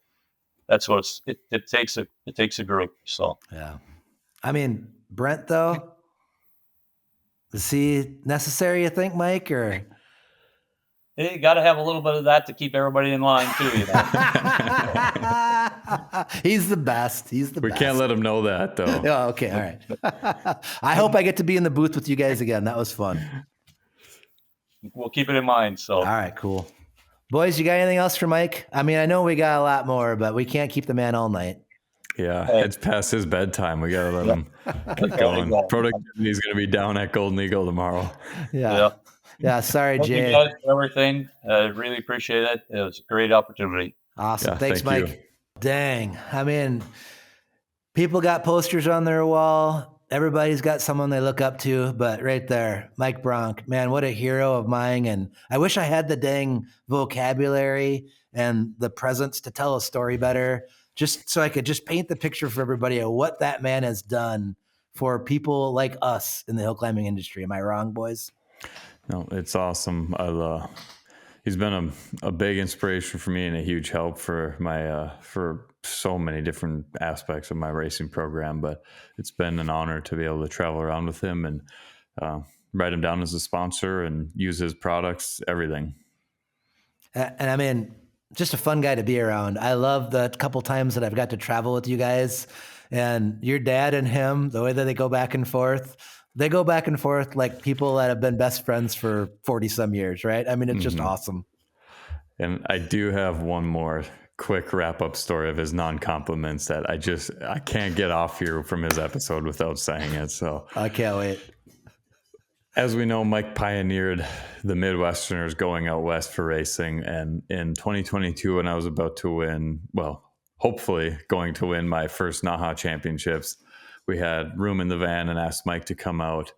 that's what it takes a group. So, yeah. I mean, Brent though, is he necessary, you think, Mike, or? You got to have a little bit of that to keep everybody in line too. He's the best. We can't let him know that though. Oh, okay. All right. I hope I get to be in the booth with you guys again. That was fun. We'll keep it in mind. So, all right, cool. Boys, you got anything else for Mike? I mean, I know we got a lot more, but we can't keep the man all night. Yeah, it's past his bedtime. We got to let him keep going. Productivity is going to be down at Golden Eagle tomorrow. Yeah, sorry, Thank Jay. you guys for everything. I really appreciate it. It was a great opportunity. Awesome. Yeah, Thanks, thank Mike. you. Dang. I mean, people got posters on their wall. Everybody's got someone they look up to, but right there, Mike Bronk, man, what a hero of mine. And I wish I had the dang vocabulary and the presence to tell a story better, just so I could just paint the picture for everybody of what that man has done for people like us in the hill climbing industry. Am I wrong, boys? No, it's awesome. He's been a big inspiration for me and a huge help for my for so many different aspects of my racing program. But it's been an honor to be able to travel around with him and write him down as a sponsor and use his products, everything. And I mean, just a fun guy to be around. I love the couple times that I've got to travel with you guys, and your dad and him, the way that they go back and forth. They go back and forth like people that have been best friends for 40 some years, right? I mean, it's just awesome. And I do have one more quick wrap up story of his non-compliments that I can't get off here from his episode without saying it. So I can't wait. As we know, Mike pioneered the Midwesterners going out west for racing. And in 2022, when I was about to win, well, hopefully going to win my first NAHA championships, we had room in the van and asked Mike to come out.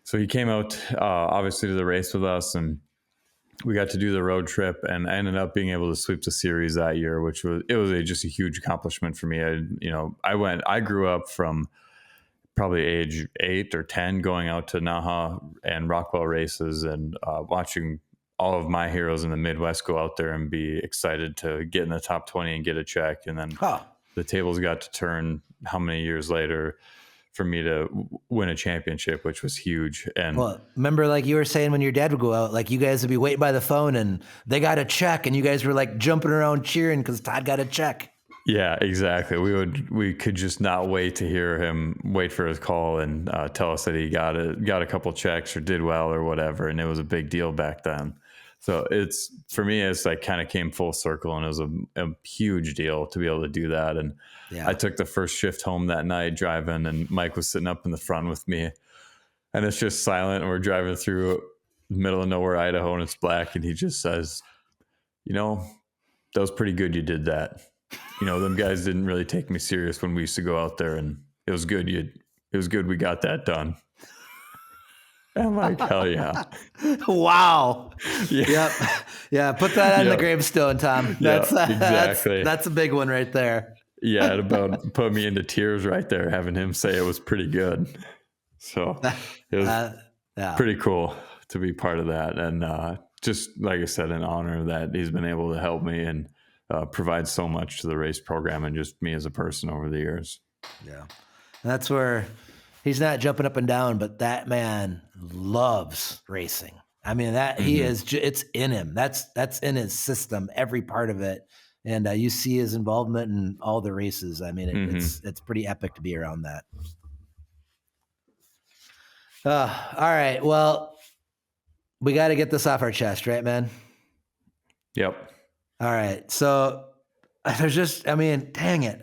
So he came out, obviously, to the race with us, and we got to do the road trip, and I ended up being able to sweep the series that year, which was just a huge accomplishment for me. I grew up from probably age 8 or 10 going out to Naha and Rockwell races and watching all of my heroes in the Midwest go out there and be excited to get in the top 20 and get a check. And then the tables got to turn how many years later for me to win a championship, which was huge. And well, remember, like you were saying, when your dad would go out, like you guys would be waiting by the phone and they got a check and you guys were like jumping around cheering because Todd got a check. Yeah, exactly. We could just not wait to hear him wait for his call and tell us that he got a couple checks or did well or whatever. And it was a big deal back then. So for me, it's like kind of came full circle, and it was a huge deal to be able to do that. And I took the first shift home that night driving, and Mike was sitting up in the front with me, and it's just silent. And we're driving through the middle of nowhere, Idaho, and it's black. And he just says, that was pretty good. You did that. Them guys didn't really take me serious when we used to go out there, and it was good. It was good. We got that done. I'm like, hell yeah. Wow. Yeah. Yep. Yeah. Put that on the gravestone, Tom. That's exactly. That's a big one right there. Yeah. It about put me into tears right there, having him say it was pretty good. So it was pretty cool to be part of that. And just like I said, an honor that he's been able to help me and provide so much to the race program and just me as a person over the years. Yeah. And that's where he's not jumping up and down, but that man loves racing. I mean, he is, it's in him. That's in his system, every part of it. And you see his involvement in all the races. I mean, it's pretty epic to be around that. All right. Well, we got to get this off our chest, right, man? Yep. All right. So dang it.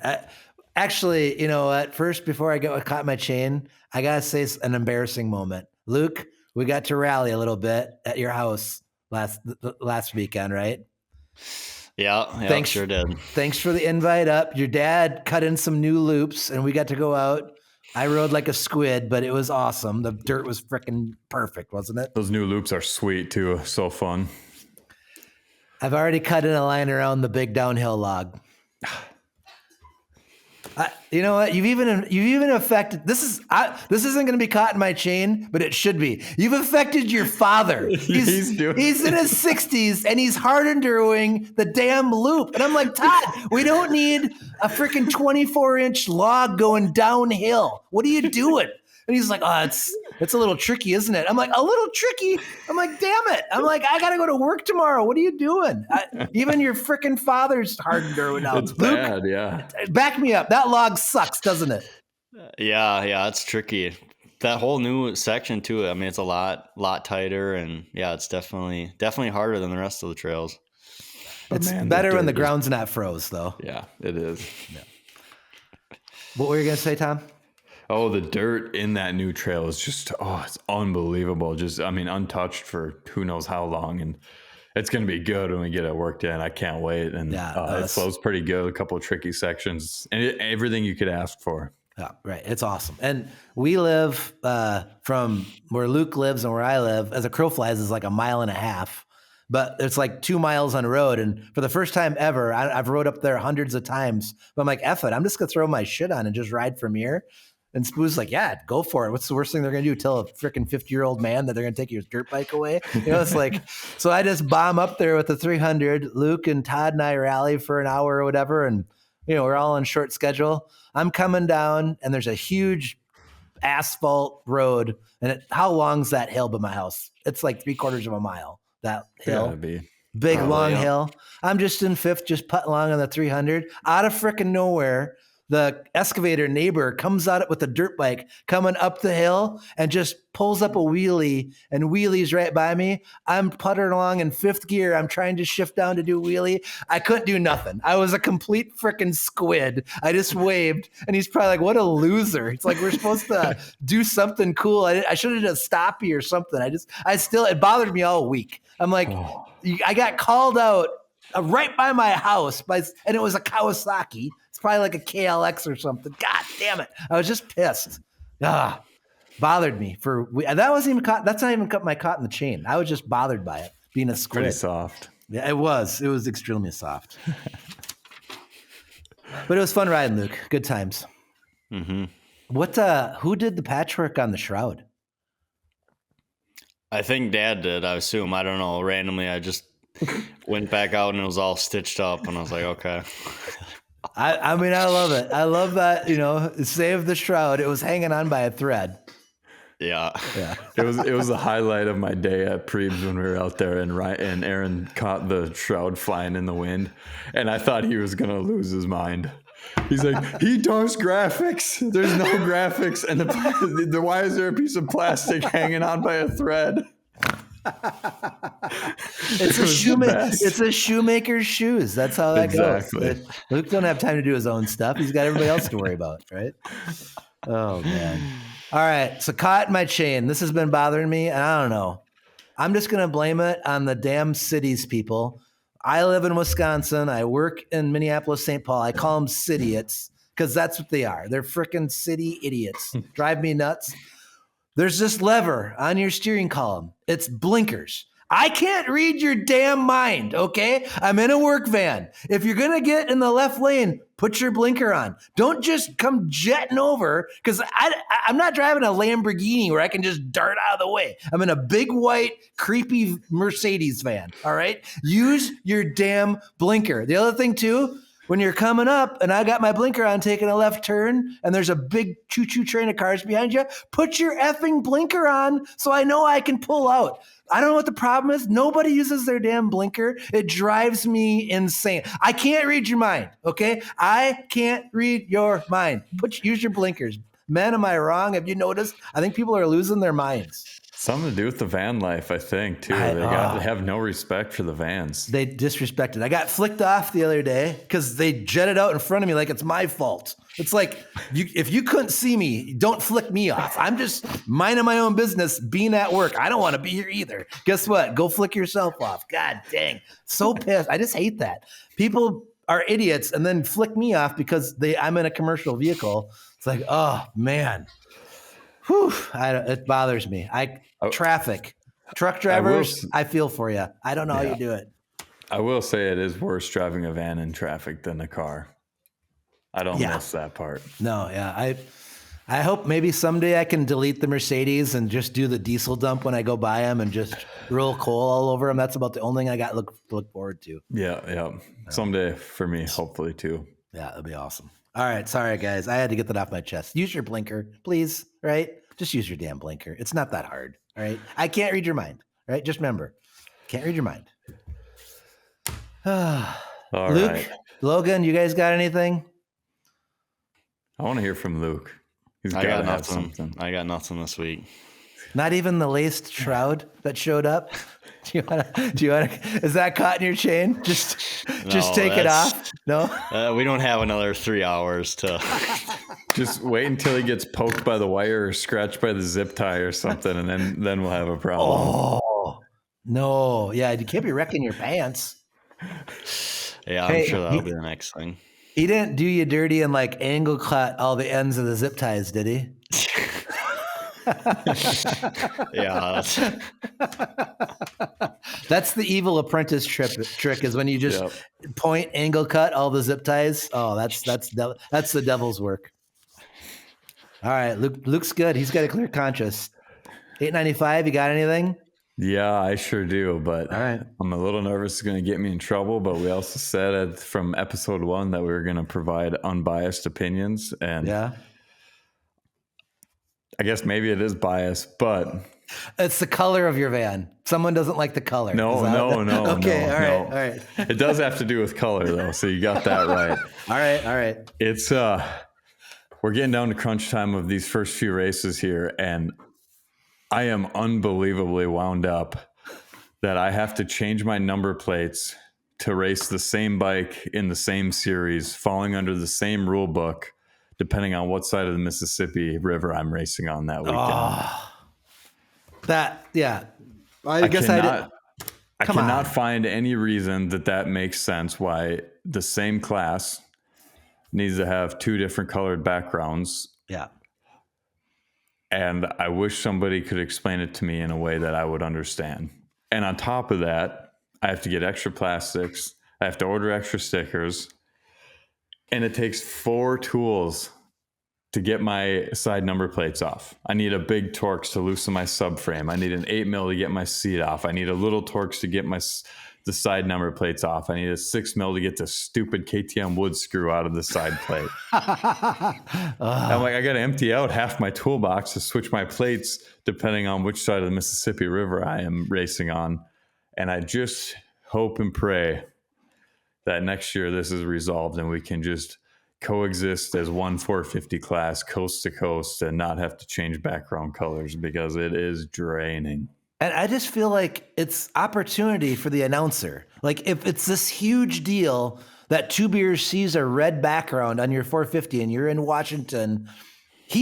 Actually, you know what? First, before I caught my chain, I got to say an embarrassing moment. Luke, we got to rally a little bit at your house last weekend, right? Yeah, sure did. Thanks for the invite up. Your dad cut in some new loops and we got to go out. I rode like a squid, but it was awesome. The dirt was freaking perfect, wasn't it? Those new loops are sweet too. So fun. I've already cut in a line around the big downhill log. You know what? You've even affected. This isn't going to be caught in my chain, but it should be. You've affected your father. He's in his 60s and he's hard enduring the damn loop. And I'm like, Todd, we don't need a freaking 24-inch log going downhill. What are you doing? And he's like, oh, it's a little tricky, isn't it? I'm like, a little tricky? I'm like, damn it. I'm like, I got to go to work tomorrow. What are you doing? Even your freaking father's hard enduring now. It's Luke, bad, yeah. Back me up. That log sucks, doesn't it? Yeah, it's tricky. That whole new section too. I mean, it's a lot tighter, and yeah, it's definitely harder than the rest of the trails. It's better when the ground's not froze, though. Yeah, it is. Yeah. What were you gonna say, Tom? Oh, the dirt in that new trail is just, it's unbelievable. Just, I mean, untouched for who knows how long. And it's going to be good when we get it worked in. I can't wait. And it flows pretty good. A couple of tricky sections and everything you could ask for. Yeah, right. It's awesome. And we live from where Luke lives and where I live, as a crow flies, is like 1.5 miles. But it's like 2 miles on road. And for the first time ever, I've rode up there hundreds of times. But I'm like, F it. I'm just going to throw my shit on and just ride from here. And Spoo's like, yeah, go for it. What's the worst thing they're going to do? Tell a freaking 50-year-old man that they're going to take your dirt bike away? It's like, so I just bomb up there with the 300. Luke and Todd and I rally for an hour or whatever. And, we're all on short schedule. I'm coming down and there's a huge asphalt road. And how long's that hill by my house? It's like 3/4 mile, that hill. Gotta be. Big, long hill. I'm just in fifth, just putting along on the 300. Out of freaking nowhere, the excavator neighbor comes out with a dirt bike coming up the hill and just pulls up a wheelie and wheelies right by me. I'm puttering along in fifth gear. I'm trying to shift down to do a wheelie. I couldn't do nothing. I was a complete freaking squid. I just waved, and he's probably like, what a loser. It's like, we're supposed to do something cool. I should have done a stoppie or something. It bothered me all week. I'm like, I got called out right by my house, and it was a Kawasaki. It's probably like a KLX or something. God damn it. I was just pissed. Bothered me that wasn't even caught. That's not even my caught in the chain. I was just bothered by it being a squid. Pretty soft. Yeah, it was extremely soft. But it was fun riding, Luke. Good times. Mm-hmm. Who did the patchwork on the shroud? I think Dad did, I assume. I don't know. Randomly, I just went back out and it was all stitched up, and I was like, okay. I mean, I love it. I love that, save the shroud. It was hanging on by a thread. Yeah. It was the highlight of my day at Prebes when we were out there, and Aaron caught the shroud flying in the wind, and I thought he was gonna lose his mind. He's like, he does graphics. There's no graphics, and why is there a piece of plastic hanging on by a thread? It's a shoemaker's shoes. That's how that Exactly. goes. Luke don't have time to do his own stuff. He's got everybody else to worry about, right? Oh man. All right. So caught in my chain. This has been bothering me, and I don't know. I'm just gonna blame it on the damn cities people. I live in Wisconsin. I work in Minneapolis, St. Paul. I call them cityots because that's what they are. They're freaking city idiots. Drive me nuts. There's this lever on your steering column. It's blinkers. I can't read your damn mind, okay? I'm in a work van. If you're going to get in the left lane, put your blinker on. Don't just come jetting over, because I'm not driving a Lamborghini where I can just dart out of the way. I'm in a big, white, creepy Mercedes van, all right? Use your damn blinker. The other thing, too, when you're coming up and I got my blinker on taking a left turn and there's a big choo-choo train of cars behind you, put your effing blinker on so I know I can pull out. I don't know what the problem is. Nobody uses their damn blinker. It drives me insane. I can't read your mind, okay? I can't read your mind. Use your blinkers. Men, am I wrong? Have you noticed? I think people are losing their minds. Something to do with the van life, I think, too. They have no respect for the vans. They disrespected. I got flicked off the other day because they jetted out in front of me like it's my fault. It's like, if you couldn't see me, don't flick me off. I'm just minding my own business, being at work. I don't want to be here either. Guess what? Go flick yourself off. God dang. So pissed. I just hate that. People are idiots and then flick me off because I'm in a commercial vehicle. It's like, oh, man. Whew, it bothers me. Traffic, truck drivers, I feel for you. I don't know how you do it. I will say it is worse driving a van in traffic than a car. I don't miss that part. No, yeah. I hope maybe someday I can delete the Mercedes and just do the diesel dump when I go by them and just roll coal all over them. That's about the only thing I got to look forward to. Yeah. Someday for me, hopefully too. Yeah, that'd be awesome. All right. Sorry, guys. I had to get that off my chest. Use your blinker, please. Right? Just use your damn blinker. It's not that hard. All right. I can't read your mind. Right? Just remember, can't read your mind. Luke, right. Logan, you guys got anything? I want to hear from Luke. I got nothing. I got nothing this week. Not even the laced shroud that showed up. Do you want to? Is that caught in your chain? Just take it off. No, we don't have another 3 hours to. Just wait until he gets poked by the wire or scratched by the zip tie or something, and then we'll have a problem. Oh no! Yeah, you can't be wrecking your pants. Yeah, I'm sure that'll be the next thing. He didn't do you dirty and like angle cut all the ends of the zip ties, did he? Yeah. That's the evil apprentice trick is when you just point angle cut all the zip ties. Oh, that's the devil's work. All right, Luke's good. He's got a clear conscience. 895, you got anything? Yeah, I sure do, but all right. I'm a little nervous it's going to get me in trouble, but we also said from episode 1 that we were going to provide unbiased opinions, and I guess maybe it is biased, but It's the color of your van. Someone doesn't like the color. No. Okay, no. all right. It does have to do with color though, so you got that right. All right. It's we're getting down to crunch time of these first few races here, and I am unbelievably wound up that I have to change my number plates to race the same bike in the same series, falling under the same rule book, depending on what side of the Mississippi River I'm racing on that weekend. I guess I cannot find any reason that makes sense why the same class needs to have two different colored backgrounds. Yeah. And I wish somebody could explain it to me in a way that I would understand. And on top of that, I have to get extra plastics. I have to order extra stickers. And it takes 4 tools to get my side number plates off. I need a big Torx to loosen my subframe. I need an 8mm to get my seat off. I need a little Torx to get the side number plates off. I need a 6mm to get the stupid KTM wood screw out of the side plate. I'm like, I got to empty out half my toolbox to switch my plates depending on which side of the Mississippi River I am racing on. And I just hope and pray that next year this is resolved and we can just coexist as one 450 class coast to coast and not have to change background colors, because it is draining. And I just feel like it's opportunity for the announcer. Like if it's this huge deal that Two Beers sees a red background on your 450 and you're in Washington,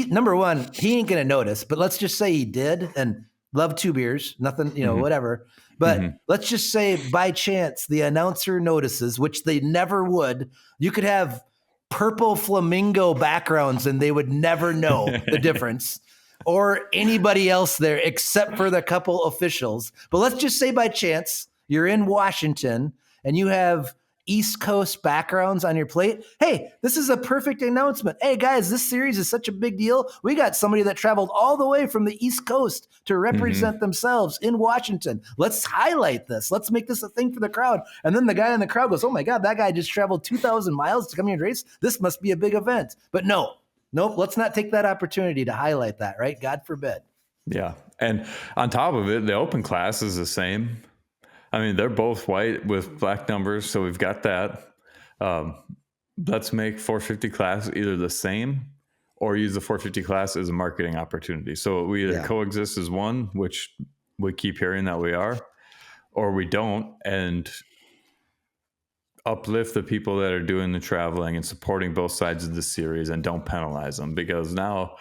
number one, he ain't going to notice, but let's just say he did and love Two Beers, nothing, whatever. But let's just say by chance the announcer notices, which they never would. You could have purple flamingo backgrounds and they would never know the difference. Or anybody else there except for the couple officials. But let's just say by chance you're in Washington and you have East Coast backgrounds on your plate. Hey, this is a perfect announcement. Hey guys, this series is such a big deal. We got somebody that traveled all the way from the East Coast to represent themselves in Washington. Let's highlight this. Let's make this a thing for the crowd. And then the guy in the crowd goes, oh my God, that guy just traveled 2,000 miles to come here and race. This must be a big event. But nope, let's not take that opportunity to highlight that, right? God forbid. Yeah. And on top of it, the open class is the same. I mean, they're both white with black numbers, so we've got that. Let's make 450 class either the same or use the 450 class as a marketing opportunity. So we either coexist as one, which we keep hearing that we are, or we don't, and uplift the people that are doing the traveling and supporting both sides of the series and don't penalize them, because now,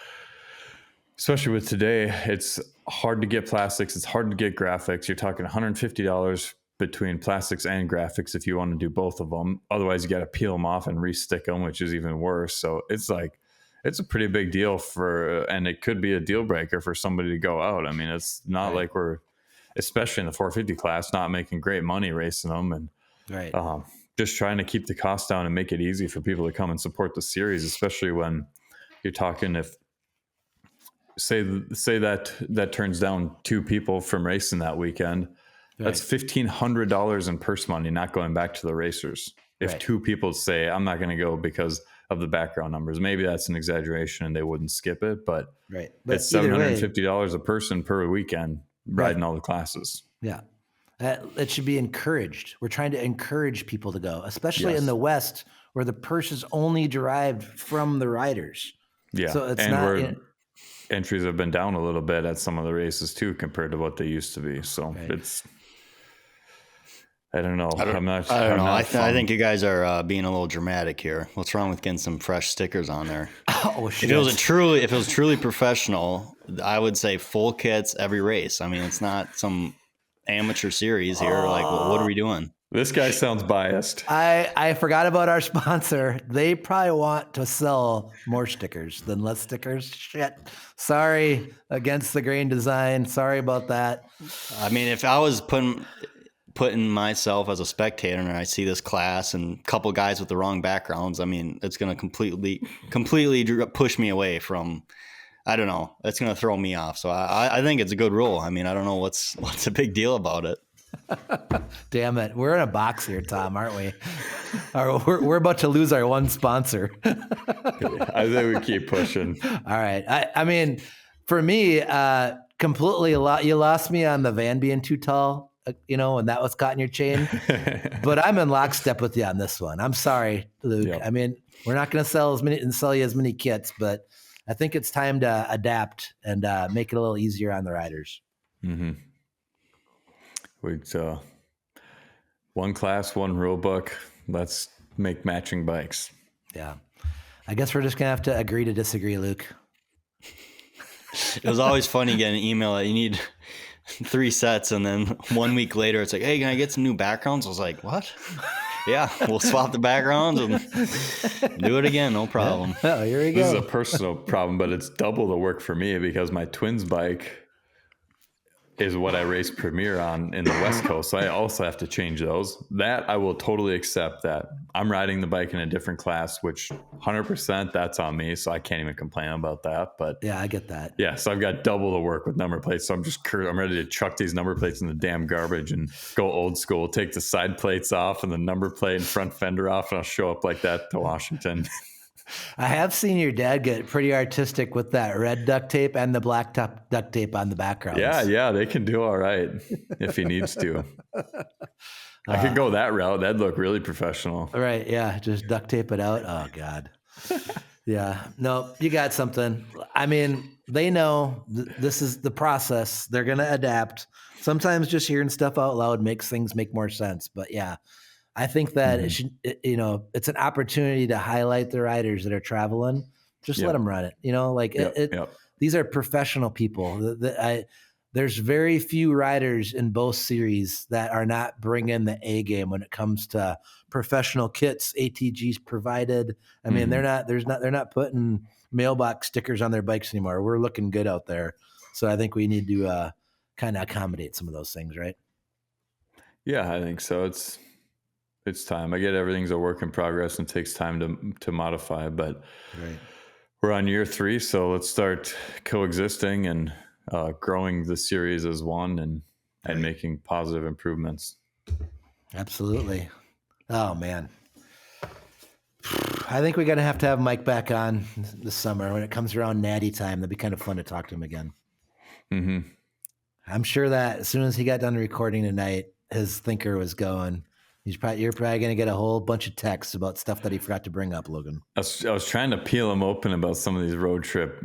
especially with today, it's hard to get plastics. It's hard to get graphics. You're talking $150 between plastics and graphics if you want to do both of them. Otherwise, you got to peel them off and re-stick them, which is even worse. So it's a pretty big deal and it could be a deal breaker for somebody to go out. I mean, it's not like we're, especially in the 450 class, not making great money racing them and just trying to keep the cost down and make it easy for people to come and support the series, especially when you're talking if, say that turns down 2 people from racing that weekend. Right. That's $1,500 in purse money not going back to the racers. If 2 people say, I'm not going to go because of the background numbers, maybe that's an exaggeration and they wouldn't skip it, but it's $750 a person per weekend riding all the classes. Yeah. It should be encouraged. We're trying to encourage people to go, especially in the West where the purse is only derived from the riders. Yeah. So it's entries have been down a little bit at some of the races too, compared to what they used to be. So it's, I don't know. I don't know. I think you guys are being a little dramatic here. What's wrong with getting some fresh stickers on there? Oh shit! If it was truly professional, I would say full kits every race. I mean, it's not some amateur series here. Like, what are we doing? This guy sounds biased. I forgot about our sponsor. They probably want to sell more stickers than less stickers. Shit. Sorry, Against the Grain Design. Sorry about that. I mean, if I was putting myself as a spectator and I see this class and a couple guys with the wrong backgrounds, I mean, it's going to completely push me away from, I don't know. It's going to throw me off. So I think it's a good rule. I mean, I don't know what's a big deal about it. Damn it. We're in a box here, Tom, aren't we? We're about to lose our one sponsor. I think we keep pushing. All right. I mean, for me, completely you lost me on the van being too tall, and that was caught in your chain. But I'm in lockstep with you on this one. I'm sorry, Luke. Yep. I mean, we're not going to sell you as many kits, but I think it's time to adapt and make it a little easier on the riders. Mm-hmm. One class, one rule book. Let's make matching bikes. Yeah. I guess we're just going to have to agree to disagree, Luke. It was always funny getting an email that you need 3 sets, and then 1 week later it's like, hey, can I get some new backgrounds? I was like, what? Yeah, we'll swap the backgrounds and do it again, no problem. Oh, here we go. This is a personal problem, but it's double the work for me because my twins bike is what I race Premier on in the West Coast. So I also have to change those. That I will totally accept that. I'm riding the bike in a different class, which 100% that's on me. So I can't even complain about that. But yeah, I get that. Yeah. So I've got double the work with number plates. So I'm ready to chuck these number plates in the damn garbage and go old school, take the side plates off and the number plate and front fender off. And I'll show up like that to Washington. I have seen your dad get pretty artistic with that red duct tape and the black duct tape on the background. Yeah, they can do all right if he needs to. I could go that route. That'd look really professional. Right, yeah, just duct tape it out. Oh, God. Yeah, no, you got something. I mean, they know this is the process. They're going to adapt. Sometimes just hearing stuff out loud makes things make more sense. But yeah, I think that it's an opportunity to highlight the riders that are traveling. Just let them run it. These are professional people. There's very few riders in both series that are not bringing the A game when it comes to professional kits, ATGs provided. I mean, they're not putting mailbox stickers on their bikes anymore. We're looking good out there. So I think we need to kind of accommodate some of those things, right? Yeah, I think so. It's time. I get everything's a work in progress and takes time to modify, but we're on year 3, so let's start coexisting and growing the series as one and making positive improvements. Absolutely. Oh man, I think we're gonna have to have Mike back on this summer when it comes around Natty time. That'd be kind of fun to talk to him again. Mm-hmm. I'm sure that as soon as he got done recording tonight, his thinker was going. You're probably going to get a whole bunch of texts about stuff that he forgot to bring up, Logan. I was trying to peel him open about some of these road trip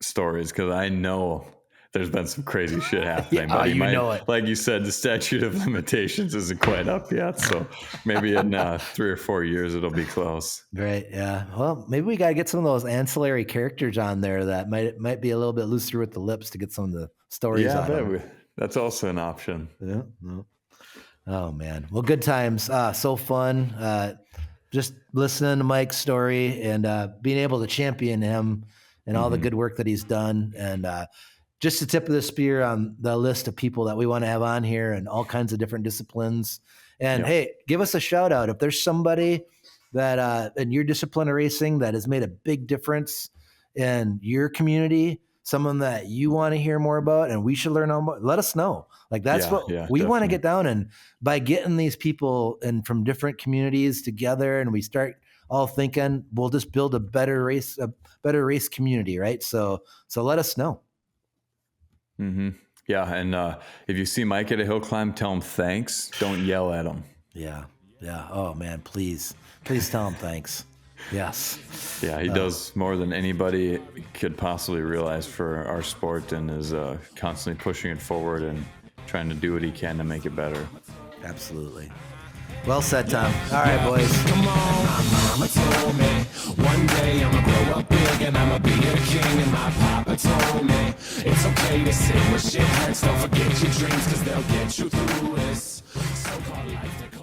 stories because I know there's been some crazy shit happening. But know it. Like you said, the statute of limitations isn't quite up yet. So maybe in 3 or 4 years, it'll be close. Right. Yeah. Well, maybe we got to get some of those ancillary characters on there that might be a little bit looser with the lips to get some of the stories on them. That's also an option. Yeah. No. Oh man. Well, good times. So fun. Just listening to Mike's story and being able to champion him and all the good work that he's done. And just the tip of the spear on the list of people that we want to have on here and all kinds of different disciplines. And hey, give us a shout out. If there's somebody that in your discipline of racing that has made a big difference in your community, someone that you want to hear more about and we should learn more, let us know. Like that's we want to get down. And by getting these people and from different communities together and we start all thinking, we'll just build a better race community. Right. So let us know. Mm-hmm. Yeah. And if you see Mike at a Hillclimb, tell him thanks. Don't yell at him. Yeah. Yeah. Oh man, please tell him thanks. Yes. Yeah, he does more than anybody could possibly realize for our sport and is constantly pushing it forward and trying to do what he can to make it better. Absolutely. Well said, Tom. All right, boys. Come on, my mama told me one day I'ma grow up big and I'ma be a king. And my papa told me it's okay to sit where shit hurts. Don't forget your dreams, cause they'll get you through this so-called life.